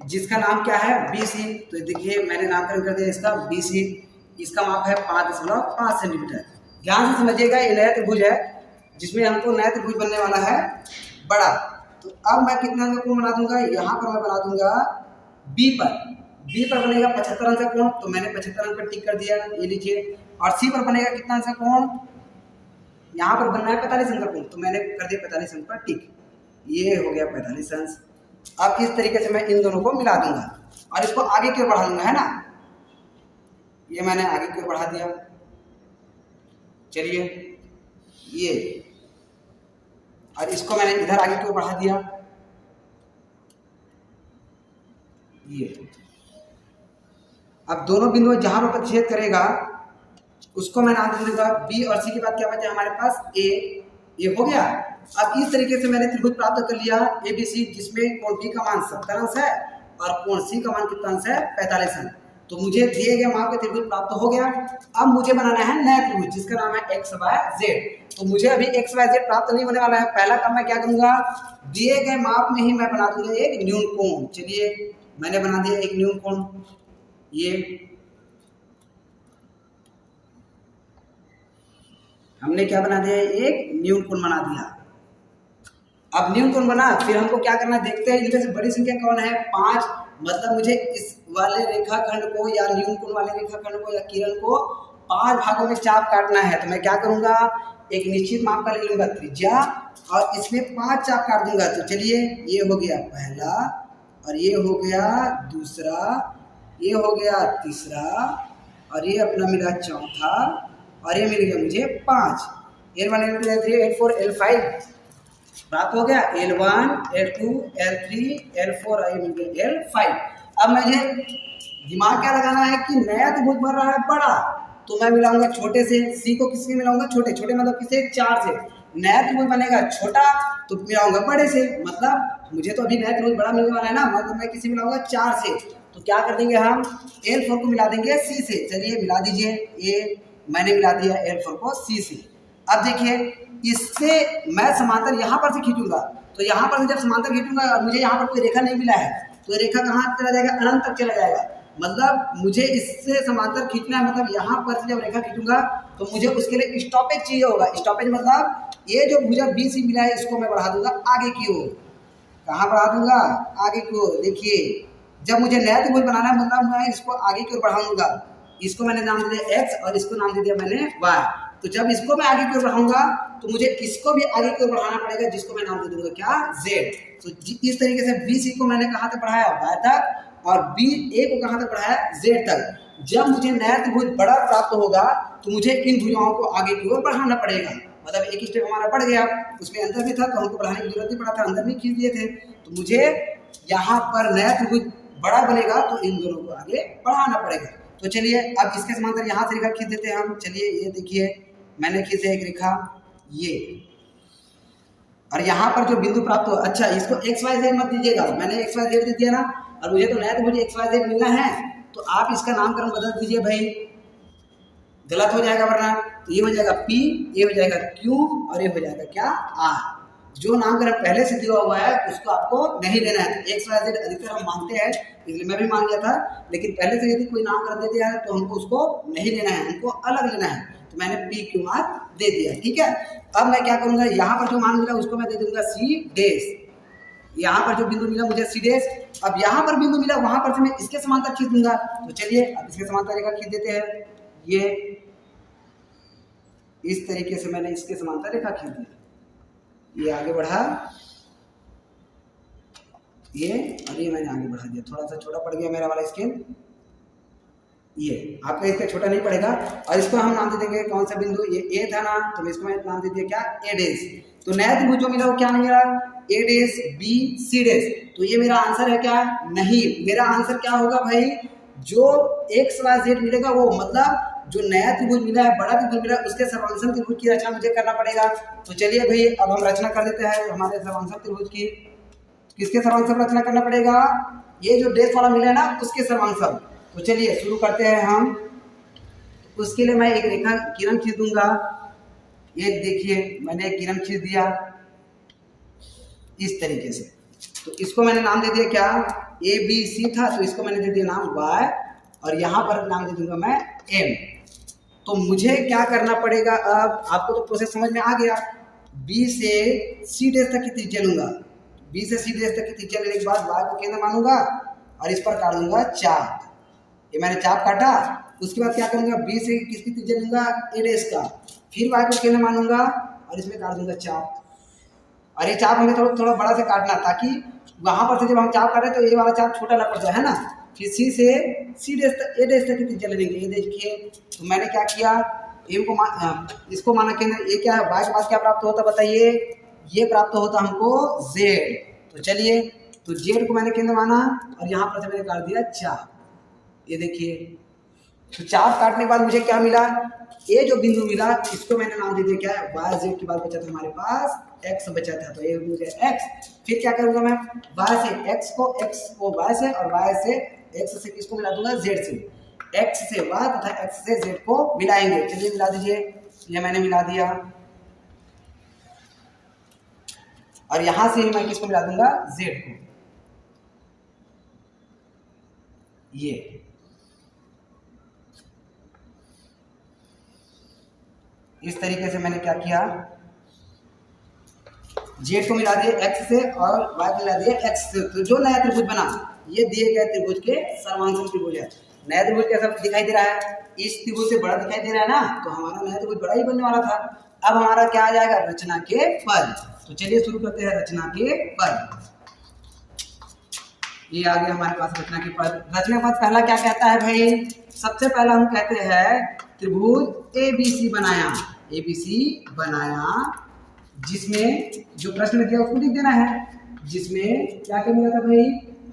जिसका नाम क्या है BC, तो देखिए मैंने नामकरण कर दिया इसका BC। इसका माप है 5.5 सेंटीमीटर। ध्यान से समझिएगा, ये नया त्रिभुज है जिसमें हमको नया त्रिभुज बनने वाला है बड़ा। तो अब मैं कितना का कोण बना दूंगा, यहाँ पर मैं बना दूंगा B पर बनेगा 75 अंश का कोण, तो मैंने 75 अंश पर टिक कर दिया। ये लीजिए। और C पर बनेगा कितना अंश का कोण, यहाँ पर बनना है 45 अंश का कोण, तो मैंने कर दिया 45 अंश पर टिक। ये हो गया 45 अंश। अब इस तरीके से मैं इन दोनों को मिला दूंगा और इसको आगे की ओर बढ़ा दूंगा है ना। ये मैंने आगे की ओर बढ़ा दिया। चलिए ये और इसको मैंने इधर आगे की ओर बढ़ा दिया। ये अब दोनों बिंदु जहां पर प्रतिच्छेद करेगा उसको मैं नाम दे दूंगा बी, और सी के बाद क्या बचा हमारे पास ए। ये हो गया। अब इस तरीके से मैंने त्रिभुज प्राप्त कर लिया एबीसी, जिसमें कोण बी का मान 70 अंश है और कोण सी का मान कितना अंश है 45 अंश। तो मुझे दिए गए माप का त्रिभुज प्राप्त हो गया। अब मुझे बनाना है नया त्रिभुज जिसका नाम है एक्स वाई जेड। तो मुझे अभी एक्स वाई जेड प्राप्त नहीं होने वाला है। पहला काम मैं क्या करूंगा, दिए गए माप में ही मैं बना दूंगा एक न्यून कोण। चलिए मैंने बना दिया एक न्यून कोण। ये हमने क्या बना दिया, एक न्यून कोण बना दिया। अब न्यून कोण बना, फिर हमको क्या करना है देखते हैं। इनमें से बड़ी संख्या कौन है 5, मतलब मुझे इस वाले रेखाखंड को या न्यून कोण वाले रेखाखंड को या किरण को 5 भागों में चाप काटना है। तो मैं क्या करूंगा, एक निश्चित माप का ले लूंगा त्रिज्या और इसमें 5 चाप काट दूंगा। तो चलिए ये हो गया पहला, और ये हो गया दूसरा, ये हो गया तीसरा, और ये अपना मिला चौथा, और ये मिल गया मुझे 5। L1 L2 L3 L4 L5 प्राप्त हो गया। L1 L2 L3 L4 और ये मिल गया L5। अब मुझे दिमाग क्या लगाना है कि नया त्रिभुज बन रहा है बड़ा, तो मैं मिलाऊंगा छोटे से। सी को किससे मिलाऊंगा, छोटे। छोटे मतलब किसे, 4 से। नया त्रिभुज बनेगा छोटा तो मिलाऊंगा बड़े से, मतलब मुझे तो अभी नया त्रिभुज बड़ा मिलने वाला है ना, मतलब मैं किसे मिलाऊंगा 4 से। तो क्या कर देंगे हम, L4 को मिला देंगे सी से। चलिए मिला दीजिए, ये मैंने मिला दिया L4 को सी से। अब देखिए इससे मैं समांतर यहाँ पर से खींचूंगा, तो यहाँ पर से जब समांतर खींचूंगा और मुझे यहाँ पर कोई रेखा नहीं मिला है, तो रेखा कहाँ चला जाएगा, अनंत तक चला जाएगा। मतलब मुझे इससे समांतर खींचना है, मतलब यहाँ पर से जब रेखा खींचूंगा तो मुझे उसके लिए स्टॉपेज चाहिए होगा। स्टॉपेज मतलब ये जो भुजा बी सी मिला है इसको मैं बढ़ा दूंगा आगे की ओर। कहाँ बढ़ा दूंगा, आगे की ओर। देखिए जब मुझे नया त्रिभुज बनाना है, मतलब मैं इसको आगे की ओर बढ़ाऊंगा। इसको मैंने नाम दे दिया एक्स और इसको नाम दे दिया मैंने वाई। तो जब इसको मैं आगे की ओर बढ़ाऊंगा तो मुझे इसको भी आगे की ओर बढ़ाना पड़ेगा, जिसको मैं नाम दे दूंगा क्या, जेड। तो इस तरीके से बी सी को मैंने कहाँ तक बढ़ाया, वाई तक, और बी ए को कहाँ तक बढ़ाया, जेड तक। जब मुझे नया त्रिभुज बड़ा प्राप्त होगा तो मुझे इन भुजाओं को आगे की ओर बढ़ाना पड़ेगा। मतलब एक स्टेप हमारा बढ़ गया, उसमें अंदर भी था तो हमको बढ़ाने की जरूरत नहीं पड़ा था, अंदर भी खींच दिए थे। तो मुझे यहाँ पर नया त्रिभुज बड़ा बनेगा तो इन दोनों को आगे बढ़ाना पड़ेगा। तो चलिए अब इसके समांतर यहाँ से रेखा खींच देते हैं हम। चलिए ये देखिए मैंने खींच दिया एक रेखा, ये, और यहाँ पर जो बिंदु प्राप्त हो, अच्छा इसको एक्स वाई जेड मत दीजिएगा, मैंने एक्स वाई जेड दे दिया ना, और मुझे तो नया तो मुझे एक्स वाई जेड मिलना है, तो आप इसका नामकरण बदल दीजिए भाई, गलत हो जाएगा वरना। तो ये हो जाएगा P, ये हो जाएगा Q और ये हो जाएगा क्या, R। जो नामकरण पहले से दिया हुआ है उसको आपको नहीं लेना है। तो एक्स वाई जेड अधिकतर हम मानते हैं, इसलिए मैं भी मान लिया था, लेकिन पहले से यदि कोई नामकरण दे दिया है तो हमको उसको नहीं लेना है, हमको अलग लेना है। तो मैंने P Q R दे दिया, ठीक है। अब मैं क्या करूँगा, यहाँ पर जो मान मिला उसको मैं दे दूंगा C डैश। यहाँ पर जो बिंदु मिला मुझे C डैश। अब यहाँ पर बिंदु मिला वहां पर से मैं इसके समांतर खींच दूंगा। तो चलिए अब इसके समांतर रेखा खींच देते हैं। ये इस तरीके से मैंने इसके समांतर रेखा खींच दी, ये आगे बढ़ा, ये और ये मैंने आगे बढ़ा दिया। थोड़ा सा छोटा पड़ गया मेरा वाला स्केल, ये आपका इसका छोटा नहीं पड़ेगा। और इसको हम नाम दे देंगे कौन सा बिंदु, ये ए था ना, तो इसको मैं नाम दे दिया क्या, ए डैश। तो नया त्रिभुज जो मिला वो क्या मिला, ए डैश बी सी डैश। तो ये मेरा आंसर है क्या, नहीं, मेरा आंसर क्या होगा भाई, जो एक्स वाई जेड मिलेगा वो, मतलब जो नया त्रिभुज मिला है, बड़ा त्रिभुज मिला है, उसके सर्वांशक त्रिभुज की रचना मुझे करना पड़ेगा। तो चलिए भाई अब हम रचना कर देते हैं हमारे सर्वांशक त्रिभुज की। किसके सर्वांशक रचना करना पड़ेगा, ये जो डैश वाला मिला है ना उसके सर्वांशक। तो चलिए शुरू करते हैं हम। उसके लिए मैं एक रेखा किरण खींच दूंगा। ये देखिए मैंने एक किरण खींच दिया इस तरीके से। तो इसको मैंने नाम दे दिया क्या, ए बी सी था, तो इसको मैंने दे दिया नाम वाई, और यहाँ पर नाम दे दूंगा मैं एम। तो मुझे क्या करना पड़ेगा, अब आपको तो प्रोसेस समझ में आ गया। बी से सी डैश तक की त्रिज्या लूंगा, बी से सी डैश तक की त्रिज्या लेने के बाद वाई को केंद्र मानूंगा और इस पर काट दूंगा चाप। ये मैंने चाप काटा, उसके बाद क्या करूंगा, बी से किसकी त्रिज्या लूंगा, ए डैश का, फिर वाई को केंद्र मानूंगा और इसमें काट दूंगा चाप। और ये चाप हमें थोड़ा बड़ा से काटना, ताकि वहां पर से जब हम चाप काटें तो ये वाला चाप छोटा ना पड़ जाए, है ना। फिर सी से सी डैश तक, ए डैश तक की त्रिज्या लेंगे। ये देखिए तो मैंने क्या किया, एम को इसको माना केंद्र, ये क्या है, वाई के बाद क्या प्राप्त होता बताइए, ये प्राप्त होता हमको जेड। तो चलिए, तो जेड को मैंने केंद्र माना और यहाँ पर मैंने काट दिया 4। ये देखिए, तो 4 काटने के बाद मुझे क्या मिला, ये जो बिंदु मिला इसको मैंने नाम दे दिया क्या है, वाई जेड के बाद बचा था हमारे पास एक्स बचा था, तो ये हो गया एक्स। फिर क्या करूँगा मैं, वाई से एक्स को वाई से और वाई से एक्स से किसको मिला दूंगा, जेड से। एक्स से वाई तथा एक्स से जेड को मिलाएंगे। चलिए मिला दीजिए, ये मैंने मिला दिया और यहां से ही मैं किसको मिला दूंगा, जेड को। ये इस तरीके से मैंने क्या किया, जेड को मिला दिया एक्स से और वाई को मिला दिया एक्स से। तो जो नया त्रिभुज बना, ये दिए गए त्रिभुज के सर्वांगसम त्रिभुज है। नया त्रिभुज कैसा दिखाई दे रहा है, इस त्रिभुज से बड़ा दिखाई दे रहा है ना, तो हमारा नया त्रिभुज बड़ा ही बनने वाला था। अब हमारा क्या आ जाएगा, रचना के पद। तो चलिए शुरू करते हैं रचना के पद। ये आ गया हमारे पास रचना के पद। रचना के पद पहला क्या कहता है भाई, सबसे पहला हम कहते हैं त्रिभुज एबीसी बनाया। एबीसी बनाया, जिसमें जो प्रश्न दिया उसको लिख देना है। जिसमें क्या क्या मिला था भाई,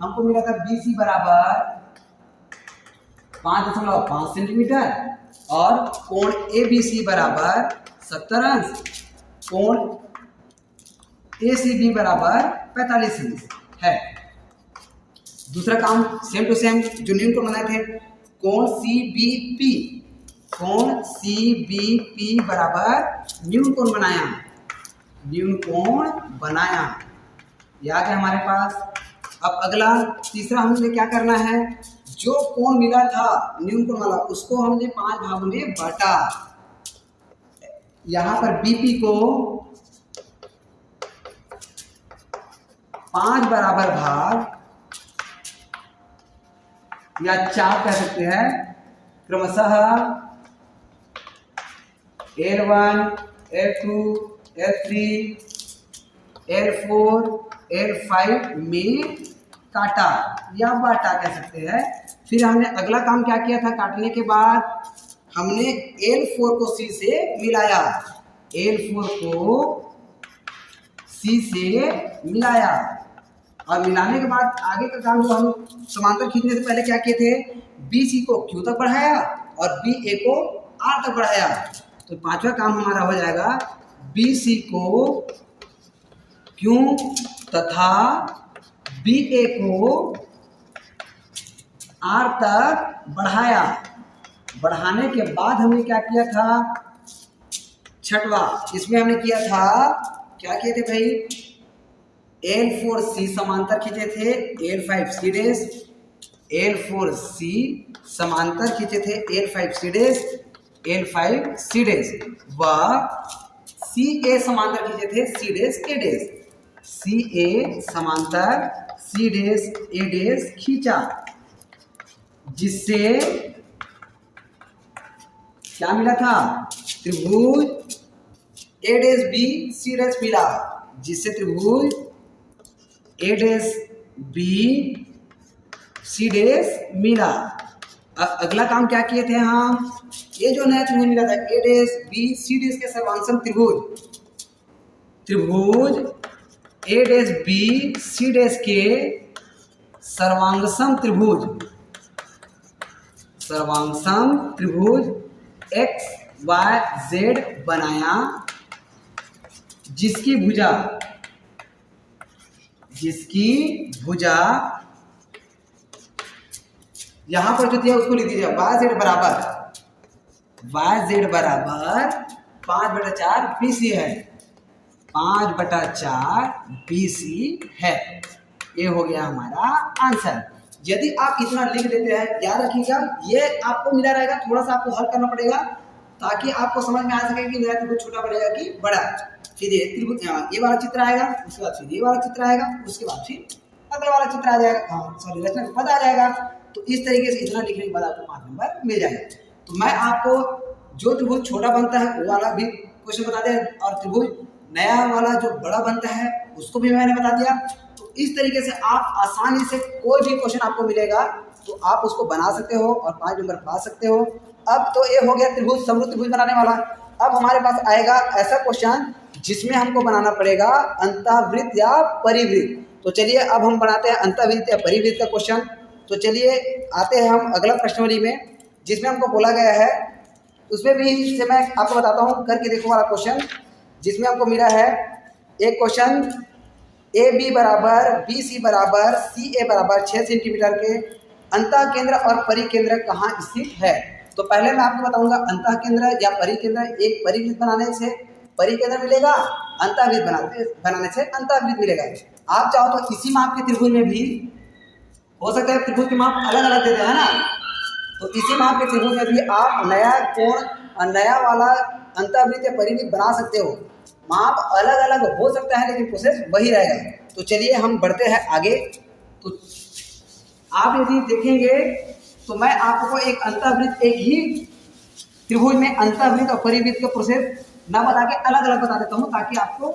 हमको मिला था बीसी बराबर 5.5 सेंटीमीटर और कोण एबीसी बराबर 70 अंश, कोण एसीबी बराबर 45 अंश है। दूसरा काम सेम टू सेम जो न्यून को बनाए थे, कोण सीबीपी, कोण सीबीपी बराबर न्यून कोण बनाया, न्यून कोण बनाया। ये आ गया हमारे पास। अब अगला तीसरा हमने क्या करना है, जो कोण मिला था न्यून कोण वाला उसको हमने 5 भागों में बांटा। यहां पर बीपी को 5 बराबर भाग या 4 कह सकते हैं, क्रमशः L1, L2, L3, L4, L5 में काटा या बांटा कह सकते हैं। फिर हमने अगला काम क्या किया था, काटने के बाद हमने L4 को C से मिलाया, L4 को C से मिलाया। और मिलाने के बाद आगे का काम जो हम समांतर खींचने से पहले क्या किए थे, BC को Q तक बढ़ाया और BA को R तक बढ़ाया। तो पांचवा काम हमारा हो जाएगा, BC को Q तथा BA को R तक बढ़ाया। बढ़ाने के बाद हमने क्या किया था, छठवा इसमें हमने किया था, क्या किए थे भाई, L4C समांतर खींचे थे, L5C डैश, L4C समांतर खींचे थे, L5C डैश, L5C डैश व CA समांतर खींचे थे, C dash A dash, CA समांतर C डैश A डैश खींचा, जिससे क्या मिला था, त्रिभुज A dash B C dash मिला, जिससे त्रिभुज A dash B C dash मिला। अब अगला काम क्या किए थे हम, ये जो नया त्रिभुज मिला था A dash B C dash के सर्वांगसम त्रिभुज, त्रिभुज A dash B C dash के सर्वांगसम त्रिभुज, सर्वांगसम त्रिभुज X Y Z बनाया, जिसकी भुजा यहां पर जो दिया उसको लिख दीजिए, YZ बराबर 5/4 BC है, 5/4 BC है। ये हो गया हमारा आंसर। यदि आप इतना लिख देते हैं, याद रखिएगा ये आपको मिला रहेगा, थोड़ा सा आपको हल करना पड़ेगा ताकि आपको समझ में आ सके कि नया त्रिभुज छोटा पड़ेगा कि बड़ा। फिर ये त्रिभुज ये वाला चित्र आएगा, उसके बाद फिर ये वाला चित्र आएगा, उसके बाद फिर अगला वाला चित्र आ जाएगा, सॉरी रचना का पद आ जाएगा। तो इस तरीके से इतना लिखने के बाद आपको 5 नंबर मिल जाएगा। तो मैं आपको जो त्रिभुज छोटा बनता है वो वाला भी क्वेश्चन बता दिया, और त्रिभुज नया वाला जो बड़ा बनता है उसको भी मैंने बता दिया। तो इस तरीके से आप आसानी से कोई भी क्वेश्चन आपको मिलेगा तो आप उसको बना सकते हो और 5 नंबर पा सकते हो। अब तो ये हो गया त्रिभुज समरूप त्रिभुज बनाने वाला। अब हमारे पास आएगा ऐसा क्वेश्चन जिसमें हमको बनाना पड़ेगा अंतःवृत्त या परिवृत्त। तो चलिए अब हम बनाते हैं अंतःवृत्त या परिवृत्त का क्वेश्चन। तो चलिए आते हैं हम अगला प्रश्नावली में, जिसमें हमको बोला गया है, उसमें भी से मैं आपको बताता हूँ करके देखो वाला क्वेश्चन, जिसमें हमको मिला है एक क्वेश्चन ए बी बराबर बी सी बराबर सी ए बराबर 6 सेंटीमीटर के अंतः केंद्र और परिकेंद्र कहाँ स्थित है। तो पहले मैं आपको बताऊंगा अंतः केंद्र या परिकेंद्र। एक परिवृत्त बनाने से परिकेंद्र मिलेगा, अंतःवृत्त बनाने से अंतःवृत्त मिलेगा। आप चाहो तो इसी माप के त्रिभुज में भी हो सकता है, त्रिभुज के माप अलग अलग देते हैं ना, तो इसी माप के त्रिभुज में भी आप नया कोण और नया वाला अंतःवृत्त या परिवृत्त बना सकते हो। माप अलग अलग हो सकता है लेकिन प्रोसेस वही रहेगा। तो चलिए हम बढ़ते हैं आगे। तो आप यदि देखेंगे तो मैं आपको एक अंतःवृत्त, एक ही त्रिभुज में अंतःवृत्त और परिवृत्त का प्रोसेस ना बता के अलग अलग बता देता हूँ ताकि आपको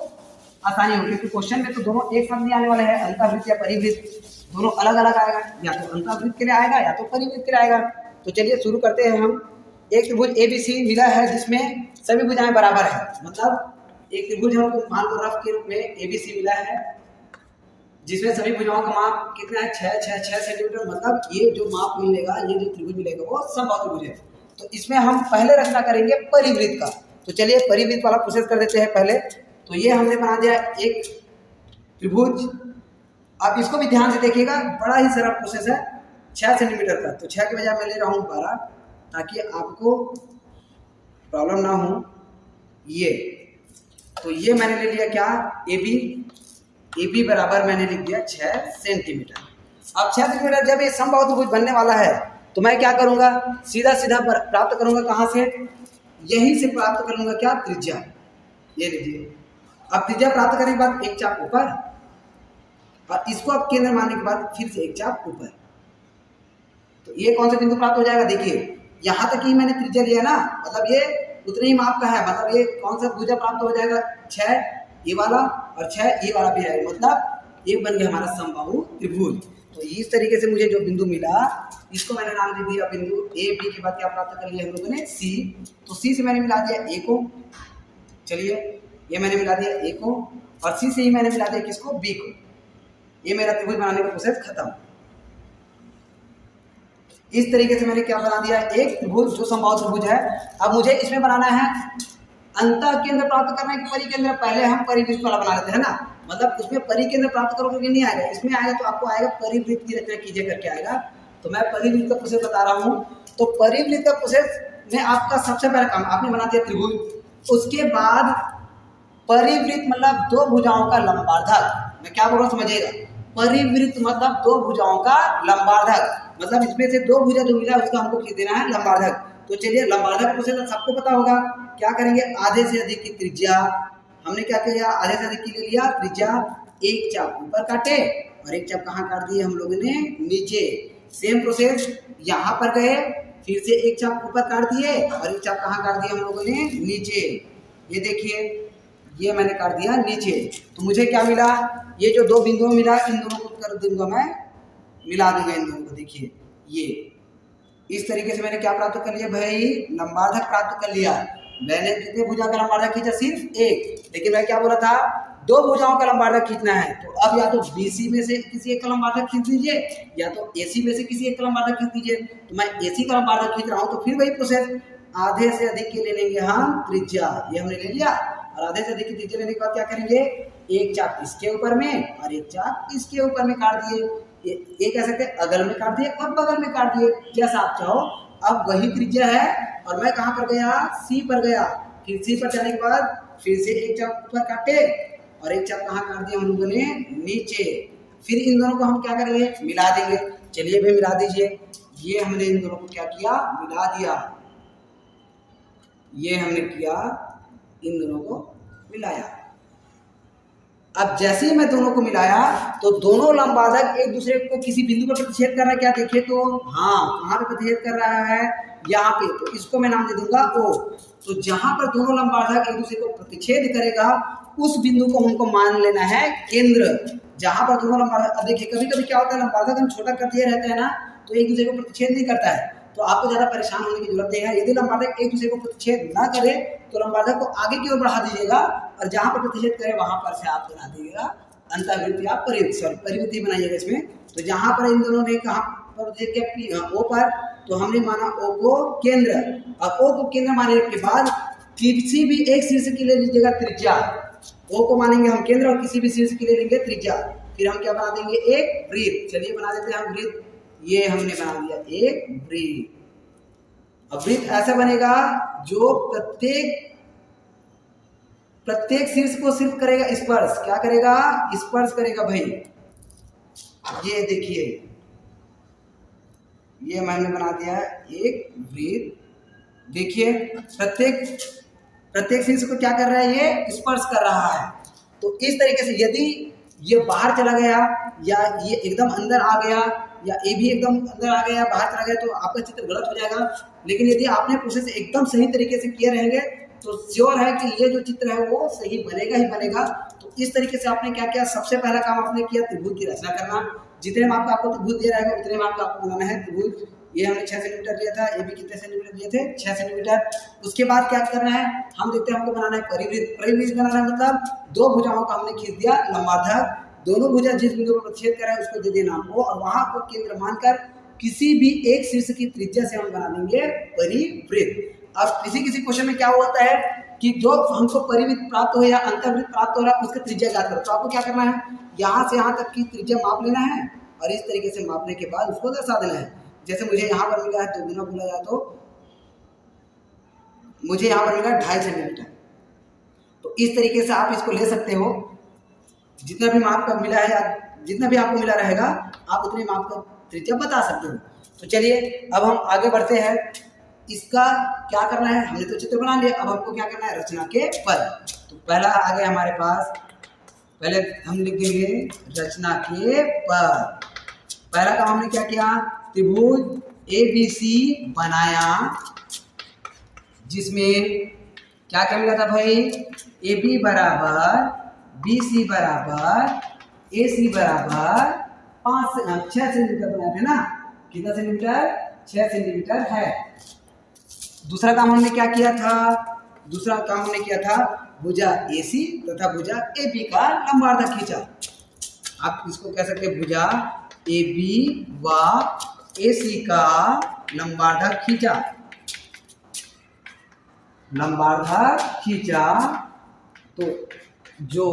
आसानी हो, क्योंकि क्वेश्चन में तो दोनों एक साथ नहीं आने वाले हैं। अंतःवृत्त या परिवृत्त दोनों अलग अलग आएगा, या तो अंतःवृत्त के लिए आएगा या तो परिवृत्त के लिए आएगा। तो चलिए शुरू करते हैं हम। एक त्रिभुज ABC मिला है जिसमें सभी भुजाएं बराबर है, मतलब एक त्रिभुज हमको मान लो रफ के रूप में ABC मिला है जिसमें सभी भुजाओं का माप कितना है 6 सेंटीमीटर। मतलब ये जो माप मिलेगा, ये जो त्रिभुज मिलेगा वो समबाहु त्रिभुज है। तो इसमें हम पहले रचना करेंगे परिवृत्त का। तो चलिए परिवृत्त वाला प्रोसेस कर देते हैं पहले। तो ये हमने बना दिया एक त्रिभुज। आप इसको भी ध्यान से देखिएगा, बड़ा ही सरल प्रोसेस है 6 सेंटीमीटर का। तो 6 के बजाय मैं ले रहा हूँ 12 ताकि आपको प्रॉब्लम ना हो। ये तो ये मैंने ले लिया क्या AB बराबर मैंने लिख दिया 6 सेंटीमीटर। अब 6 सेंटीमीटर जब ये समबाहु त्रिभुज बनने वाला है तो मैं क्या करूँगा, सीधा सीधा प्राप्त करूँगा कहाँ से, यहीं से प्राप्त कर लूँगा क्या, त्रिज्या। ये लीजिए, अब त्रिज्या प्राप्त करने के बाद एक चाप ऊपर और इसको अब केंद्र मानने के बाद फिर से एक चाप ऊपर। तो ये कौन सा बिंदु प्राप्त हो जाएगा, देखिए यहाँ तक ही मैंने त्रिज्या लिया ना, मतलब ये उतने ही माप का है। मतलब ये कौन सा भुजा प्राप्त हो जाएगा, 6 ये वाला और 6 ये वाला भी है, मतलब ये बन गया हमारा समबाहु त्रिभुज। तो इस तरीके से मुझे जो बिंदु मिला इसको मैंने नाम दे दिया बिंदु ए। बी के बाद क्या प्राप्त कर लिया हम लोगों ने, सी। तो सी से मैंने मिला दिया ए को, चलिए ये मैंने मिला दिया ए को, और सी से ही मैंने मिला दिया किसको, बी को। ये मेरा त्रिभुज बनाने का प्रोसेस खत्म। इस तरीके से मैंने क्या बना दिया, एक त्रिभुज जो समबाहु त्रिभुज है। अब मुझे इसमें बनाना है अंतः केंद्र प्राप्त करना है कि परिकेंद्र। पहले हम परिवृत्त वाला बना लेते हैं ना, मतलब उसमें परिकेंद्र प्राप्त करोगे कि नहीं आएगा, इसमें आएगा तो आपको आएगा परिवृत्त की रचना कीजिए करके आएगा। तो मैं परिवृत्त का प्रोसेस बता रहा हूँ। तो परिवृत्त का प्रोसेस में आपका सबसे पहला काम, आपने बना दिया त्रिभुज, उसके बाद परिवृत्त मतलब दो भुजाओं का लंबार्धक। मैं क्या बोल रहा हूँ समझिएगा, परिवृत्त मतलब दो भुजाओं का लंबार्धक, मतलब इसमें से दो भुजा जो मिला उसका हमको खींच देना है लंबार्धक। तो चलिए लंबार्धक प्रोसेस सबको पता होगा, क्या करेंगे, आधे से अधिक की त्रिज्या। हमने क्या किया, आधे से अधिक की ले लिया त्रिज्या, एक चाप ऊपर काटे और एक चाप कहाँ काट दिए हम लोगों ने, नीचे। सेम प्रोसेस यहाँ पर गए, फिर से एक चाप ऊपर काट दिए और एक चाप कहाँ काट दिया हम लोगों ने, नीचे। ये देखिए ये मैंने काट दिया नीचे। तो मुझे क्या मिला, ये जो दो बिंदु मिला इन दोनों को कर दूंगा मैं, मिला दूंगा इन दोनों को। देखिए ये इस तरीके से मैंने क्या प्राप्त कर लिया भाई, लंबार्धक प्राप्त कर लिया। मैंने कितने भुजा का लंबार्धक खींचा, सिर्फ एक, लेकिन मैं क्या बोला था, दो भुजाओं का लंबार्धक खींचना है। तो अब या तो BC में से किसी एक का लंबार्धक खींच लीजिए या तो AC में से किसी एक का लंबार्धक खींच लीजिए। तो मैं AC का लंबार्धक खींच रहा हूँ, तो फिर वही प्रोसेस, आधे से अधिक के ले लेंगे हम त्रिज्या, ये हमने ले लिया। और आधे से अधिक की त्रिज्या लेने के बाद क्या करेंगे, एक चाप इसके ऊपर में और एक चाप इसके ऊपर में काट दिए। ये कह सकते हैं अगल में काट दिए और बगल में काट दिए, जैसा आप चाहो। अब वही त्रिज्या है और मैं कहाँ पर गया, C पर गया। फिर C पर जाने के बाद फिर से एक चाप ऊपर काटे और एक चाप कहाँ काट दिया हम लोगों ने, नीचे। फिर इन दोनों को हम क्या करेंगे, मिला देंगे। चलिए भाई मिला दीजिए। ये हमने इन दोनों को क्या किया, मिला दिया। ये हमने किया, इन दोनों को मिलाया। अब जैसे ही मैं दोनों को मिलाया तो दोनों लंबार्धक एक दूसरे को किसी बिंदु पर प्रतिच्छेद कर रहा है। क्या देखिए तो, हाँ कहाँ पे प्रतिच्छेद कर रहा है, यहाँ पे। तो इसको मैं नाम दे दूंगा O। तो जहां पर दोनों लंबार्धक एक दूसरे को प्रतिच्छेद करेगा उस बिंदु को हमको मान लेना है केंद्र। जहां पर दोनों लंबार्धक, अब देखिए कभी कभी क्या होता है, लंबार्धक हम छोटा कर दिए रहते हैं ना, तो एक दूसरे को प्रतिच्छेद नहीं करता है। तो आपको ज़्यादा परेशान होने की जरूरत नहीं है। यदि लंबार्धक एक दूसरे को प्रतिच्छेद ना करे तो लंबार्धक को आगे की ओर बढ़ा दीजिएगा और जहाँ पर प्रतिच्छेद करे वहाँ पर से आप बना दीजिएगा अंतःवृत्त या परिवृत्ति बनाइएगा इसमें। तो जहाँ पर इन दोनों ने कहाँ पर प्रतिच्छेद किया ओ पर, तो हमने माना ओ को केंद्र, और ओ को केंद्र मानने के बाद किसी भी एक शीर्ष के लिए लीजिएगा त्रिज्या। ओ को मानेंगे हम केंद्र और किसी भी शीर्ष के लिए लेंगे त्रिज्या। फिर हम क्या बना देंगे, एक वृत्त। चलिए बना देते हैं हम वृत्त। ये हमने बना दिया एक वृत्त। अब वृत्त ऐसा बनेगा जो प्रत्येक शीर्ष को सिर्फ करेगा स्पर्श। क्या करेगा, स्पर्श करेगा भाई। ये देखिए, ये मैंने बना दिया एक वृत्त। देखिए प्रत्येक शीर्ष को क्या कर रहा है, ये स्पर्श कर रहा है। तो इस तरीके से यदि ये बाहर चला गया या ये एकदम अंदर आ गया या ये भी एकदम अंदर आ गया बाहर चला गया तो आपका चित्र गलत हो जाएगा। लेकिन यदि आपने प्रोसेस एकदम सही तरीके से किए रहेंगे तो श्योर है कि ये जो चित्र है वो सही बनेगा ही बनेगा। तो इस तरीके से आपने क्या किया, सबसे पहला काम आपने किया त्रिभुज की रचना करना। जितने माप का आपको त्रिभुज दिया रहेगा उतने माप का आपको बनाना है त्रिभुज। ये हमने 6 सेंटीमीटर दिया था, ये भी कितने सेंटीमीटर दिए थे, 6 सेंटीमीटर। उसके बाद क्या करना है, हम देखते हैं हमको बनाना है परिवृत्त। परिवृत्त बनाना है मतलब दो भुजाओं का हमने खींच दिया लंबार्धक। दोनों भुजा जिस बिंदु पर प्रतिच्छेद कर रहा है उसको दे देना नाम और वहां को केंद्र मानकर किसी भी एक शीर्ष की त्रिज्या से हम बना देंगे परिवृत्त। अब किसी क्वेश्चन में क्या होता है कि जो हमको परिवृत्त प्राप्त हो या अंतर्वृत्त प्राप्त हो रहा है उसका त्रिज्या ज्ञात करो। तो आपको क्या करना है, यहाँ से यहाँ तक की त्रिज्या माप लेना है और इस तरीके से मापने के बाद उसको दर्शा देना है। जैसे मुझे यहाँ पर मिला है 2 गुना बोला जाए तो मुझे यहाँ पर मिला 2.5 सेंटीमीटर। तो इस तरीके से आप इसको ले सकते हो। जितना भी माप का मिला है या जितना भी आपको मिला रहेगा आप उतने माप का त्रिज्या बता सकते हो। तो चलिए अब हम आगे बढ़ते हैं। इसका क्या करना है, हमने तो चित्र बना लिया, अब हमको क्या करना है, रचना के पद। तो पहला आ गया हमारे पास, पहले हम लिख देंगे रचना के पद। पहला काम हमने क्या किया, त्रिभुज ABC बनाया जिसमें क्या क्या मिला था भाई, AB बराबर BC बराबर AC बराबर 6 सेंटीमीटर बनाए थे ना। कितना सेंटीमीटर, 6 सेंटीमीटर है। दूसरा काम हमने क्या किया था, दूसरा काम हमने किया था भुजा AC तथा भुजा AB का लंबार्धक खींचा। आप इसको कह सकते हैं भुजा AB व AC का लंबार्धक खींचा। लंबार्धक खींचा तो जो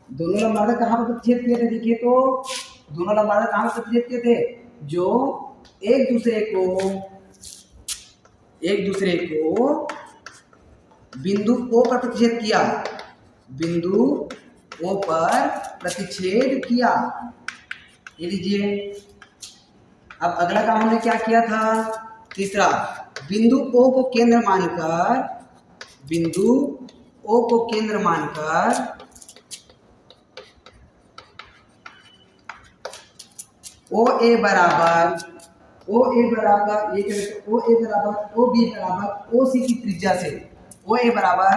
दोनों लंबार्धक कहाँ पर प्रतिच्छेद किए थे, देखिए तो दोनों लंबार्धक कहाँ पर प्रतिच्छेद किए थे, जो एक दूसरे को बिंदु O पर प्रतिच्छेद किया, बिंदु O पर प्रतिच्छेद किया। ये लीजिए। अब अगला काम हमने क्या किया था, तीसरा, बिंदु O को केंद्र मानकर, बिंदु O को केंद्र मानकर OA बराबर ये क्या कहते हैं, OA बराबर OB बराबर OC की त्रिज्या से, OA बराबर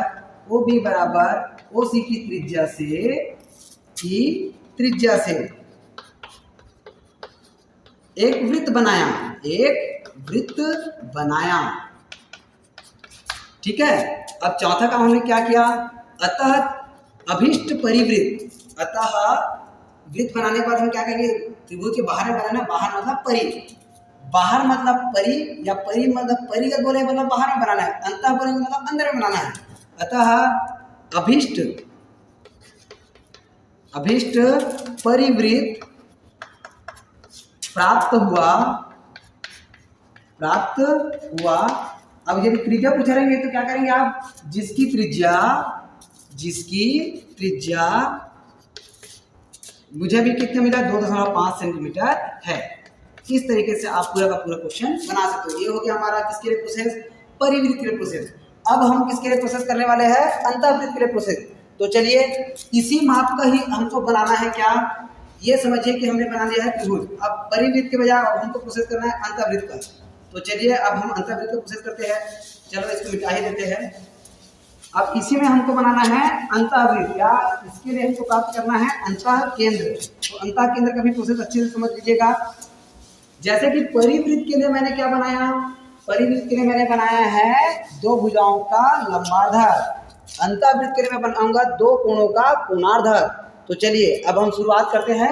OB बराबर OC की त्रिज्या से एक वृत्त बनाया। ठीक है। अब चौथा काम हमने क्या किया, अतः अभिष्ट परिवृत्त। अतः वृत्त बनाने के बाद हम क्या करेंगे, त्रिभुज के बाहर में बनाना, बाहर मतलब परि, बाहर मतलब परि या परि मतलब परिगत बोले मतलब बाहर में बनाना है, अंतः बोलेंगे मतलब अंदर में बनाना है। अतः अभिष्ट परिवृत्त प्राप्त हुआ। अब यदि त्रिज्या पूछ रहेंगे तो क्या करेंगे आप, जिसकी त्रिज्या मुझे भी कितना मिला, 2.5 सेंटीमीटर है। इस तरीके से आप पूरा का पूरा क्वेश्चन बना सकते हो। ये हो गया हमारा किसके लिए प्रोसेस, परिवृत्त के लिए प्रोसेस। अब हम किसके लिए प्रोसेस करने वाले हैं, अंतःवृत्त के लिए प्रोसेस। तो चलिए इसी माप का ही हमको बनाना है। क्या, ये समझिए कि हमने बना लिया है त्रिभुज। अब परिवृत्त के बजाय अब हमको प्रोसेस करना है अंतःवृत्त का। तो चलिए अब हम अंतःवृत्त का प्रोसेस करते हैं। चलो इसको मिटा ही देते हैं। अब इसी में हमको बनाना है अंतःवृत्त, या इसके लिए हमको प्राप्त करना है अंतः केंद्र। तो अंतः केंद्र का भी प्रोसेस अच्छे से समझ लीजिएगा। जैसे कि परिवृत्त के लिए मैंने क्या बनाया, परिवृत्त के लिए मैंने बनाया है दो भुजाओं का लंबार्धक, अंतःवृत्त के लिए मैं बनाऊंगा दो कोणों का कोणार्धक। तो चलिए अब हम शुरुआत करते हैं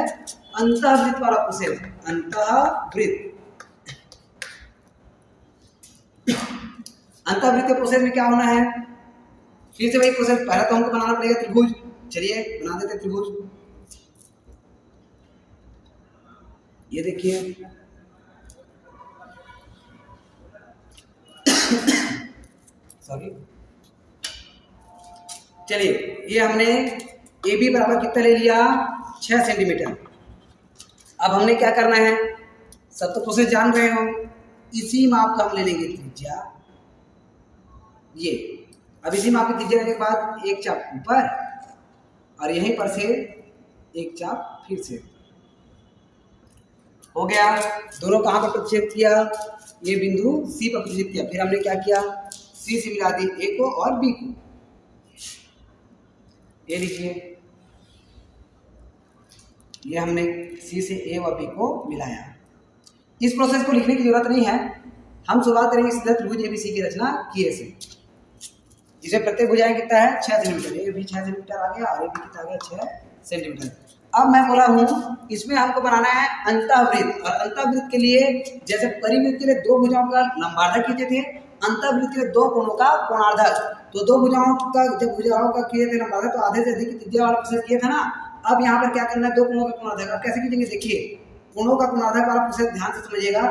अंतःवृत्त वाला प्रोसेस। अंतःवृत्त, अंतःवृत्त के प्रोसेस में क्या होना है, फिर से वही प्रोसेस, पहले तो हमको बनाना पड़ेगा त्रिभुज। चलिए बना देते त्रिभुज। ये देखिए सॉरी, चलिए ये हमने ए बी बराबर कितना ले लिया, 6 सेंटीमीटर। अब हमने क्या करना है, सब तो प्रोसेस जान रहे हो, इसी माप का हम ले लेंगे त्रिज्या। ये अब इसी माप की त्रिज्या लेने के बाद एक चाप ऊपर और यहीं पर से एक चाप फिर से हो गया। दोनों कहाँ पर प्रतिच्छेद किया, ये बिंदु सी पर प्रतिच्छेद किया। फिर हमने क्या किया, सी से मिला दी ए को और बी को। ये लिखिए, ये हमने सी से ए व बी को मिलाया। इस प्रोसेस को लिखने की जरूरत नहीं है, हम शुरुआत करेंगे सीधा त्रिभुज एबीसी की रचना किए से। इसमें प्रत्येक भुजाएं कितना है, 6 सेंटीमीटर। ए भी 6 सेंटीमीटर आ गया और ए बी कितना आ गया, 6 सेंटीमीटर। अब मैं बोला हूँ इसमें हमको बनाना है अंतःवृत्त, और अंतःवृत्त के लिए जैसे परिवृत्त के लिए दो भुजाओं का लंबार्धक खींचे थे, अंतःवृत्त के लिए दो कोणों का कोणार्धक। तो दो भुजाओं का, जब भुजाओं का किए थे लंबार्धक, तो आधे से अधिक त्रिज्या वाला प्रोसेस किया था ना। अब यहाँ पर क्या करना है, दो कोणों का कोणार्धक। अब कैसे खींचेंगे, देखिए कोणों का कोणार्धक वाला प्रोसेस ध्यान से समझिएगा।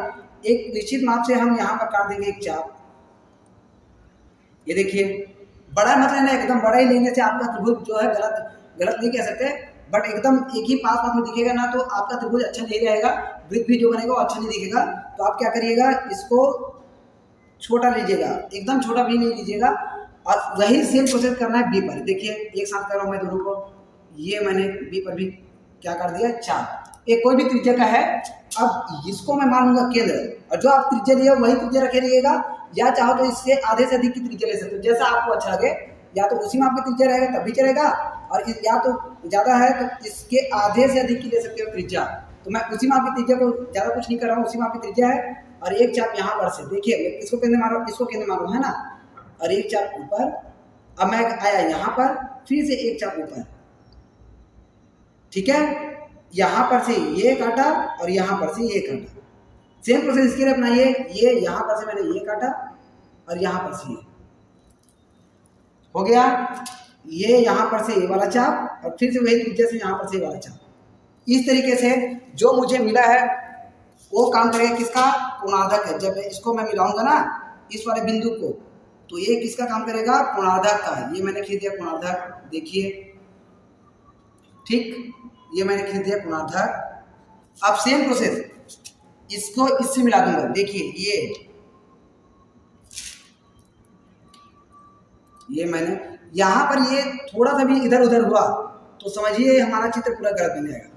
एक निश्चित माप से हम यहाँ पर काट देंगे एक चाप। ये देखिए, बड़ा मत लेना, एकदम बड़ा ही लेने से आपका त्रिभुज जो है गलत नहीं कह सकते, बट एकदम एक ही पास में दिखेगा ना तो आपका त्रिभुज अच्छा नहीं रहेगा, वृत्त भी जो बनेगा वो अच्छा नहीं दिखेगा। तो आप क्या करिएगा, इसको छोटा लीजिएगा, एकदम छोटा भी नहीं लीजिएगा। और वही सेम प्रोसेस करना है बी पर। देखिए एक साथ कर रहा हूँ मैं दोनों को। ये मैंने बी पर भी क्या कर दिया, चाप। एक कोई भी त्रिज्या का है। अब इसको मैं मानूंगा केंद्र, और जो आप त्रिज्या लिए वही त्रिज्या रखे रहिएगा, या चाहो तो इससे आधे से अधिक की त्रिज्या ले सकते हो, जैसा आपको अच्छा लगे। या तो उसी में आपकी त्रिज्या रहेगा तब भी चलेगा, और या तो ज़्यादा है तो इसके आधे से अधिक की ले सकते हो त्रिज्या। तो मैं उसी में आपकी त्रिज्या को ज़्यादा कुछ नहीं कर रहा हूँ, उसी में आपकी त्रिज्या है। और एक चाप यहाँ पर से, देखिए इसको केंद्र मार रहा हूँ, इसको केंद्र मार रहा हूँ, है ना। और एक चाप ऊपर, अब मैं आया यहाँ पर, फिर से एक चाप ऊपर, ठीक है। यहाँ पर से ये काटा और यहाँ पर से ये काटा। सेम प्रोसेस इसके लिए अपनाइए। ये यहाँ पर से मैंने ये काटा और यहाँ पर से ये हो गया। ये यहाँ पर से ये वाला चाप और फिर से वही त्रिज्या से यहाँ पर से ये वाला चाप। इस तरीके से जो मुझे मिला है वो काम करेगा किसका, कोणार्धक है। जब इसको मैं मिलाऊंगा ना इस वाले बिंदु को, तो ये किसका काम करेगा, कोणार्धक का। ये मैंने खींच दिया कोणार्धक, देखिए ठीक, ये मैंने खींच दिया कोणार्धक। अब सेम प्रोसेस इसको इससे मिला दूंगा। देखिए ये मैंने यहाँ पर ये थोड़ा सा भी इधर उधर हुआ तो समझिए हमारा चित्र पूरा गलत बन जाएगा।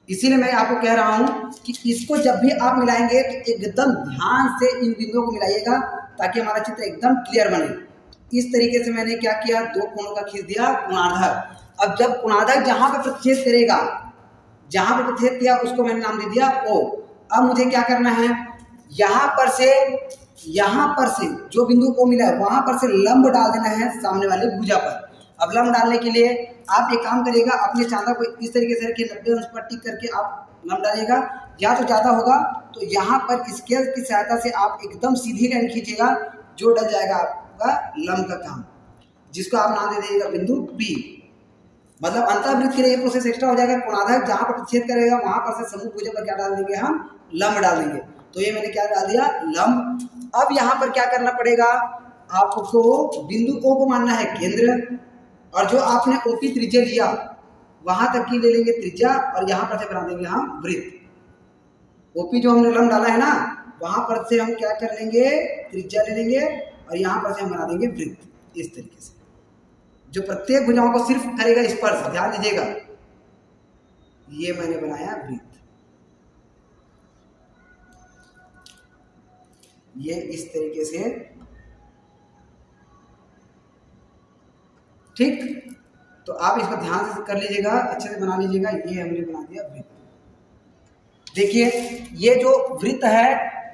इसीलिए मैं आपको कह रहा हूँ कि इसको जब भी आप मिलाएंगे तो एकदम ध्यान से इन बिंदुओं को मिलाइएगा, ताकि हमारा चित्र एकदम क्लियर बने। इस तरीके से मैंने क्या किया, दो कोणों का खींच दिया कोणार्धक। अब जब कोणार्धक जहाँ पर प्रतिच्छेद करेगा, जहाँ पर प्रतिच्छेद किया उसको मैंने नाम दे दिया O। अब मुझे क्या करना है, यहाँ पर से जो बिंदु O मिला है वहां पर से लंब डाल देना है सामने वाले भुजा पर। अब लंब डालने के लिए आप एक काम करिएगा, अपने चांदा को इस तरीके से रखिए, 90 अंश पर टिक करके आप लंब डालिएगा। या तो ज़्यादा होगा तो यहाँ पर स्केल की सहायता से आप एकदम सीधी लाइन खींचिएगा, जो डल जाएगा आपका लंब का काम, जिसको आप नाम दे दीजिएगा बिंदु B। मतलब अंतःवृत्त के लिए ये प्रोसेस एक्स्ट्रा हो जाएगा। कोणार्धक जहाँ पर प्रतिच्छेद करेगा वहां पर से समूह भुजा पर क्या डाल देंगे, हम लंब डाल देंगे। तो ये मैंने क्या डाल दिया, लंब। अब यहाँ पर क्या करना पड़ेगा, आपको बिंदु O को मानना है केंद्र, और जो आपने OP त्रिज्या लिया वहां तक की ले लेंगे त्रिज्या, और यहाँ पर से बना देंगे हम वृत्त। OP जो हमने लंब डाला है ना, वहां पर से हम क्या कर लेंगे, त्रिज्या ले लेंगे, और यहाँ पर से हम बना देंगे वृत्त। इस तरीके से जो प्रत्येक भुजाओं को सिर्फ करेगा स्पर्श, ध्यान दीजिएगा। ये मैंने बनाया वृत्त, ये इस तरीके से, ठीक। तो आप इसको ध्यान से कर लीजिएगा, अच्छे से बना लीजिएगा। ये हमने बना दिया वृत्त। देखिए ये जो वृत्त है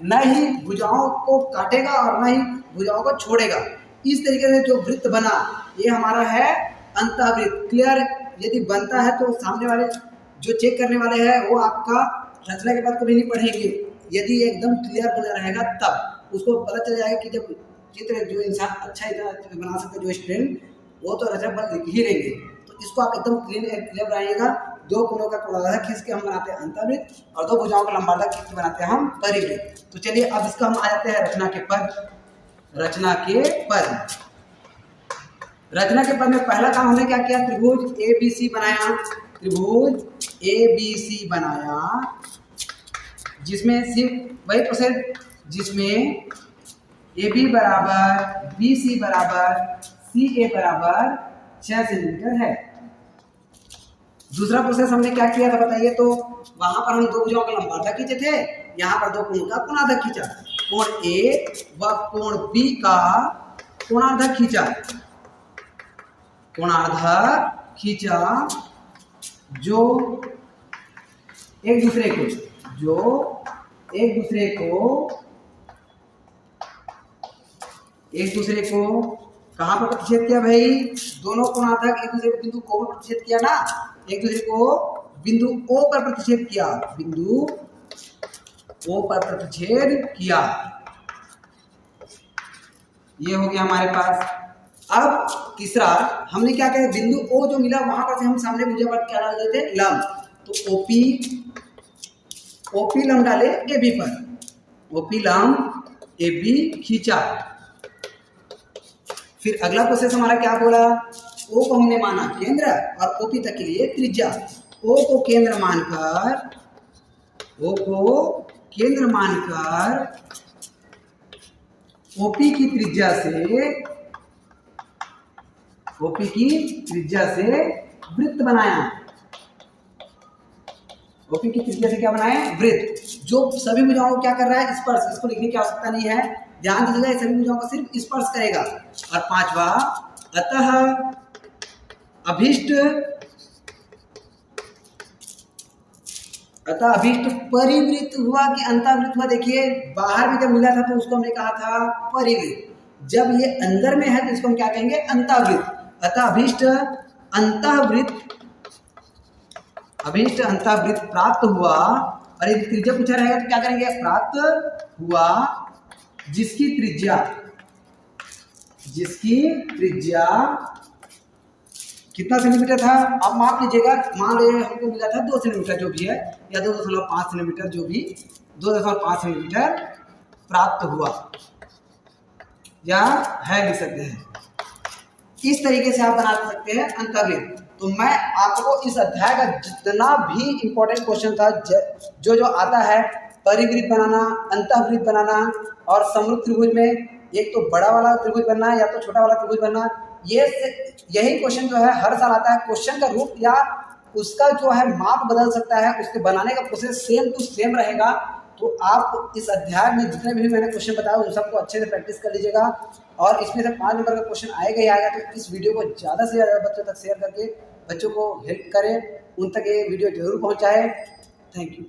न ही भुजाओं को काटेगा और न ही भुजाओं को छोड़ेगा। इस तरीके से जो वृत्त बना ये हमारा है अंतःवृत्त। क्लियर? यदि बनता है तो सामने वाले जो चेक करने वाले हैं वो आपका रचना के बाद कभी नहीं पढ़ेंगे। यदि एकदम क्लियर बना रहेगा तब उसको पता चल जाएगा कि जब चित्र जो इंसान अच्छा इतना बना सकते जो स्टूडेंट वो तो रचना बल लिख ही लेंगे। तो इसको आप एकदम क्लियर बनाइएगा। दो कोणों का कोणार्धक खींच के हम बनाते हैं अंतःवृत्त और दो भुजाओं का लंबार्धक खींच के बनाते हैं हम परिवृत्त। तो चलिए अब इसका हम आ जाते हैं रचना के पद। रचना के पद, रचना के पद में पहला काम हमने क्या किया, त्रिभुज ABC बनाया। त्रिभुज ABC बनाया जिसमें सिर्फ वही प्रोसेस जिसमें AB बराबर BC बराबर CA बराबर 6 सेंटीमीटर है। दूसरा प्रोसेस हमने क्या किया था बताइए। तो वहां पर हम दो भुजाओं का लंबार्धक खींचे थे, यहाँ पर दो कोणों का कोणार्धक खींचा। कोण A व कोण B का कोणार्धक खींचा। कोणार्धक खींचा जो एक दूसरे को कहां पर प्रतिच्छेद किया भाई। दोनों कोणार्धक एक दूसरे को बिंदु O पर प्रतिच्छेद किया ना, एक दूसरे को बिंदु O पर प्रतिच्छेद किया, बिंदु O पर प्रतिच्छेद किया। ये हो गया हमारे पास। अब तीसरा हमने क्या किया, बिंदु O जो मिला वहां पर से हम सामने भुजा पर क्या डाल देते लंब। तो OP लंब डाले AB पर, OP लंब AB खींचा। फिर अगला प्रोसेस हमारा क्या बोला, O को हमने माना केंद्र और OP तक के लिए त्रिज्या। O को केंद्र मानकर OP की त्रिज्या से वृत्त बनाया। OP की त्रिज्या से क्या बनाए, वृत्त। जो सभी भुजाओं को क्या कर रहा है, स्पर्श। इसको लिखने की आवश्यकता नहीं है, ध्यान दीजिएगा, ये सभी भुजाओं को सिर्फ स्पर्श करेगा। और पांचवा, अतः अभिष्ट परिवृत्त हुआ कि अंतःवृत्त हुआ। देखिए बाहर में जब मिला था तो उसको हमने कहा था परिवृत्त, जब ये अंदर में है तो इसको हम क्या कहेंगे, अंतःवृत्त। अतः अभिष्ट अंतःवृत्त प्राप्त हुआ। और यदि त्रिज्या पूछा रहेगा तो क्या करेंगे, प्राप्त हुआ जिसकी त्रिज्या कितना सेंटीमीटर था, आप माप लीजिएगा। मान लो हमको मिला था 2 सेंटीमीटर जो भी है, या 2.5 सेंटीमीटर, जो भी 2.5 सेंटीमीटर प्राप्त हुआ या है लिख सकते हैं। इस तरीके से आप बना सकते हैं अंतःवृत्त। तो मैं आपको इस अध्याय का जितना भी इम्पोर्टेंट क्वेश्चन था जो आता है, परिवृत्त बनाना, अंतःवृत्त बनाना और समरूप त्रिभुज में एक तो बड़ा वाला त्रिभुज बनना या तो छोटा वाला त्रिभुज बनना, यही क्वेश्चन जो है हर साल आता है। क्वेश्चन का रूप या उसका जो है माप बदल सकता है, उसके बनाने का प्रोसेस सेम टू सेम रहेगा। तो आप इस अध्याय में जितने भी मैंने क्वेश्चन बताया उन सबको अच्छे से प्रैक्टिस कर लीजिएगा। और इसमें से 5 नंबर का क्वेश्चन आएगा ही आएगा। तो इस वीडियो को ज़्यादा से ज़्यादा बच्चों तक शेयर करके बच्चों को हेल्प करें, उन तक ये वीडियो जरूर पहुँचाएँ। Thank you.